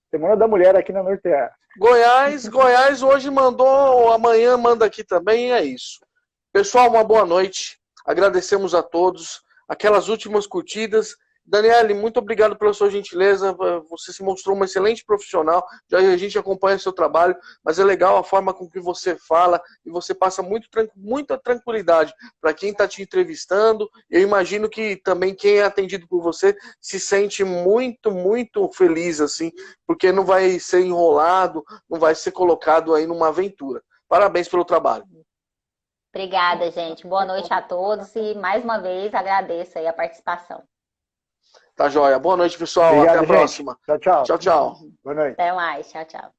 Semana da Mulher aqui na Nortear. Goiás hoje mandou, amanhã manda aqui também, e é isso. Pessoal, uma boa noite. Agradecemos a todos. Aquelas últimas curtidas. Daniele, muito obrigado pela sua gentileza. Você se mostrou uma excelente profissional. Já a gente acompanha o seu trabalho, mas é legal a forma com que você fala e você passa muita tranquilidade para quem está te entrevistando. Eu imagino que também quem é atendido por você se sente muito, muito feliz, assim, porque não vai ser enrolado, não vai ser colocado aí numa aventura. Parabéns pelo trabalho. Obrigada, gente. Boa noite a todos e, mais uma vez, agradeço aí a participação. Tá joia. Boa noite, pessoal. Obrigado, até a próxima. Tchau, tchau. Tchau, tchau. Boa noite. Até mais. Tchau, tchau.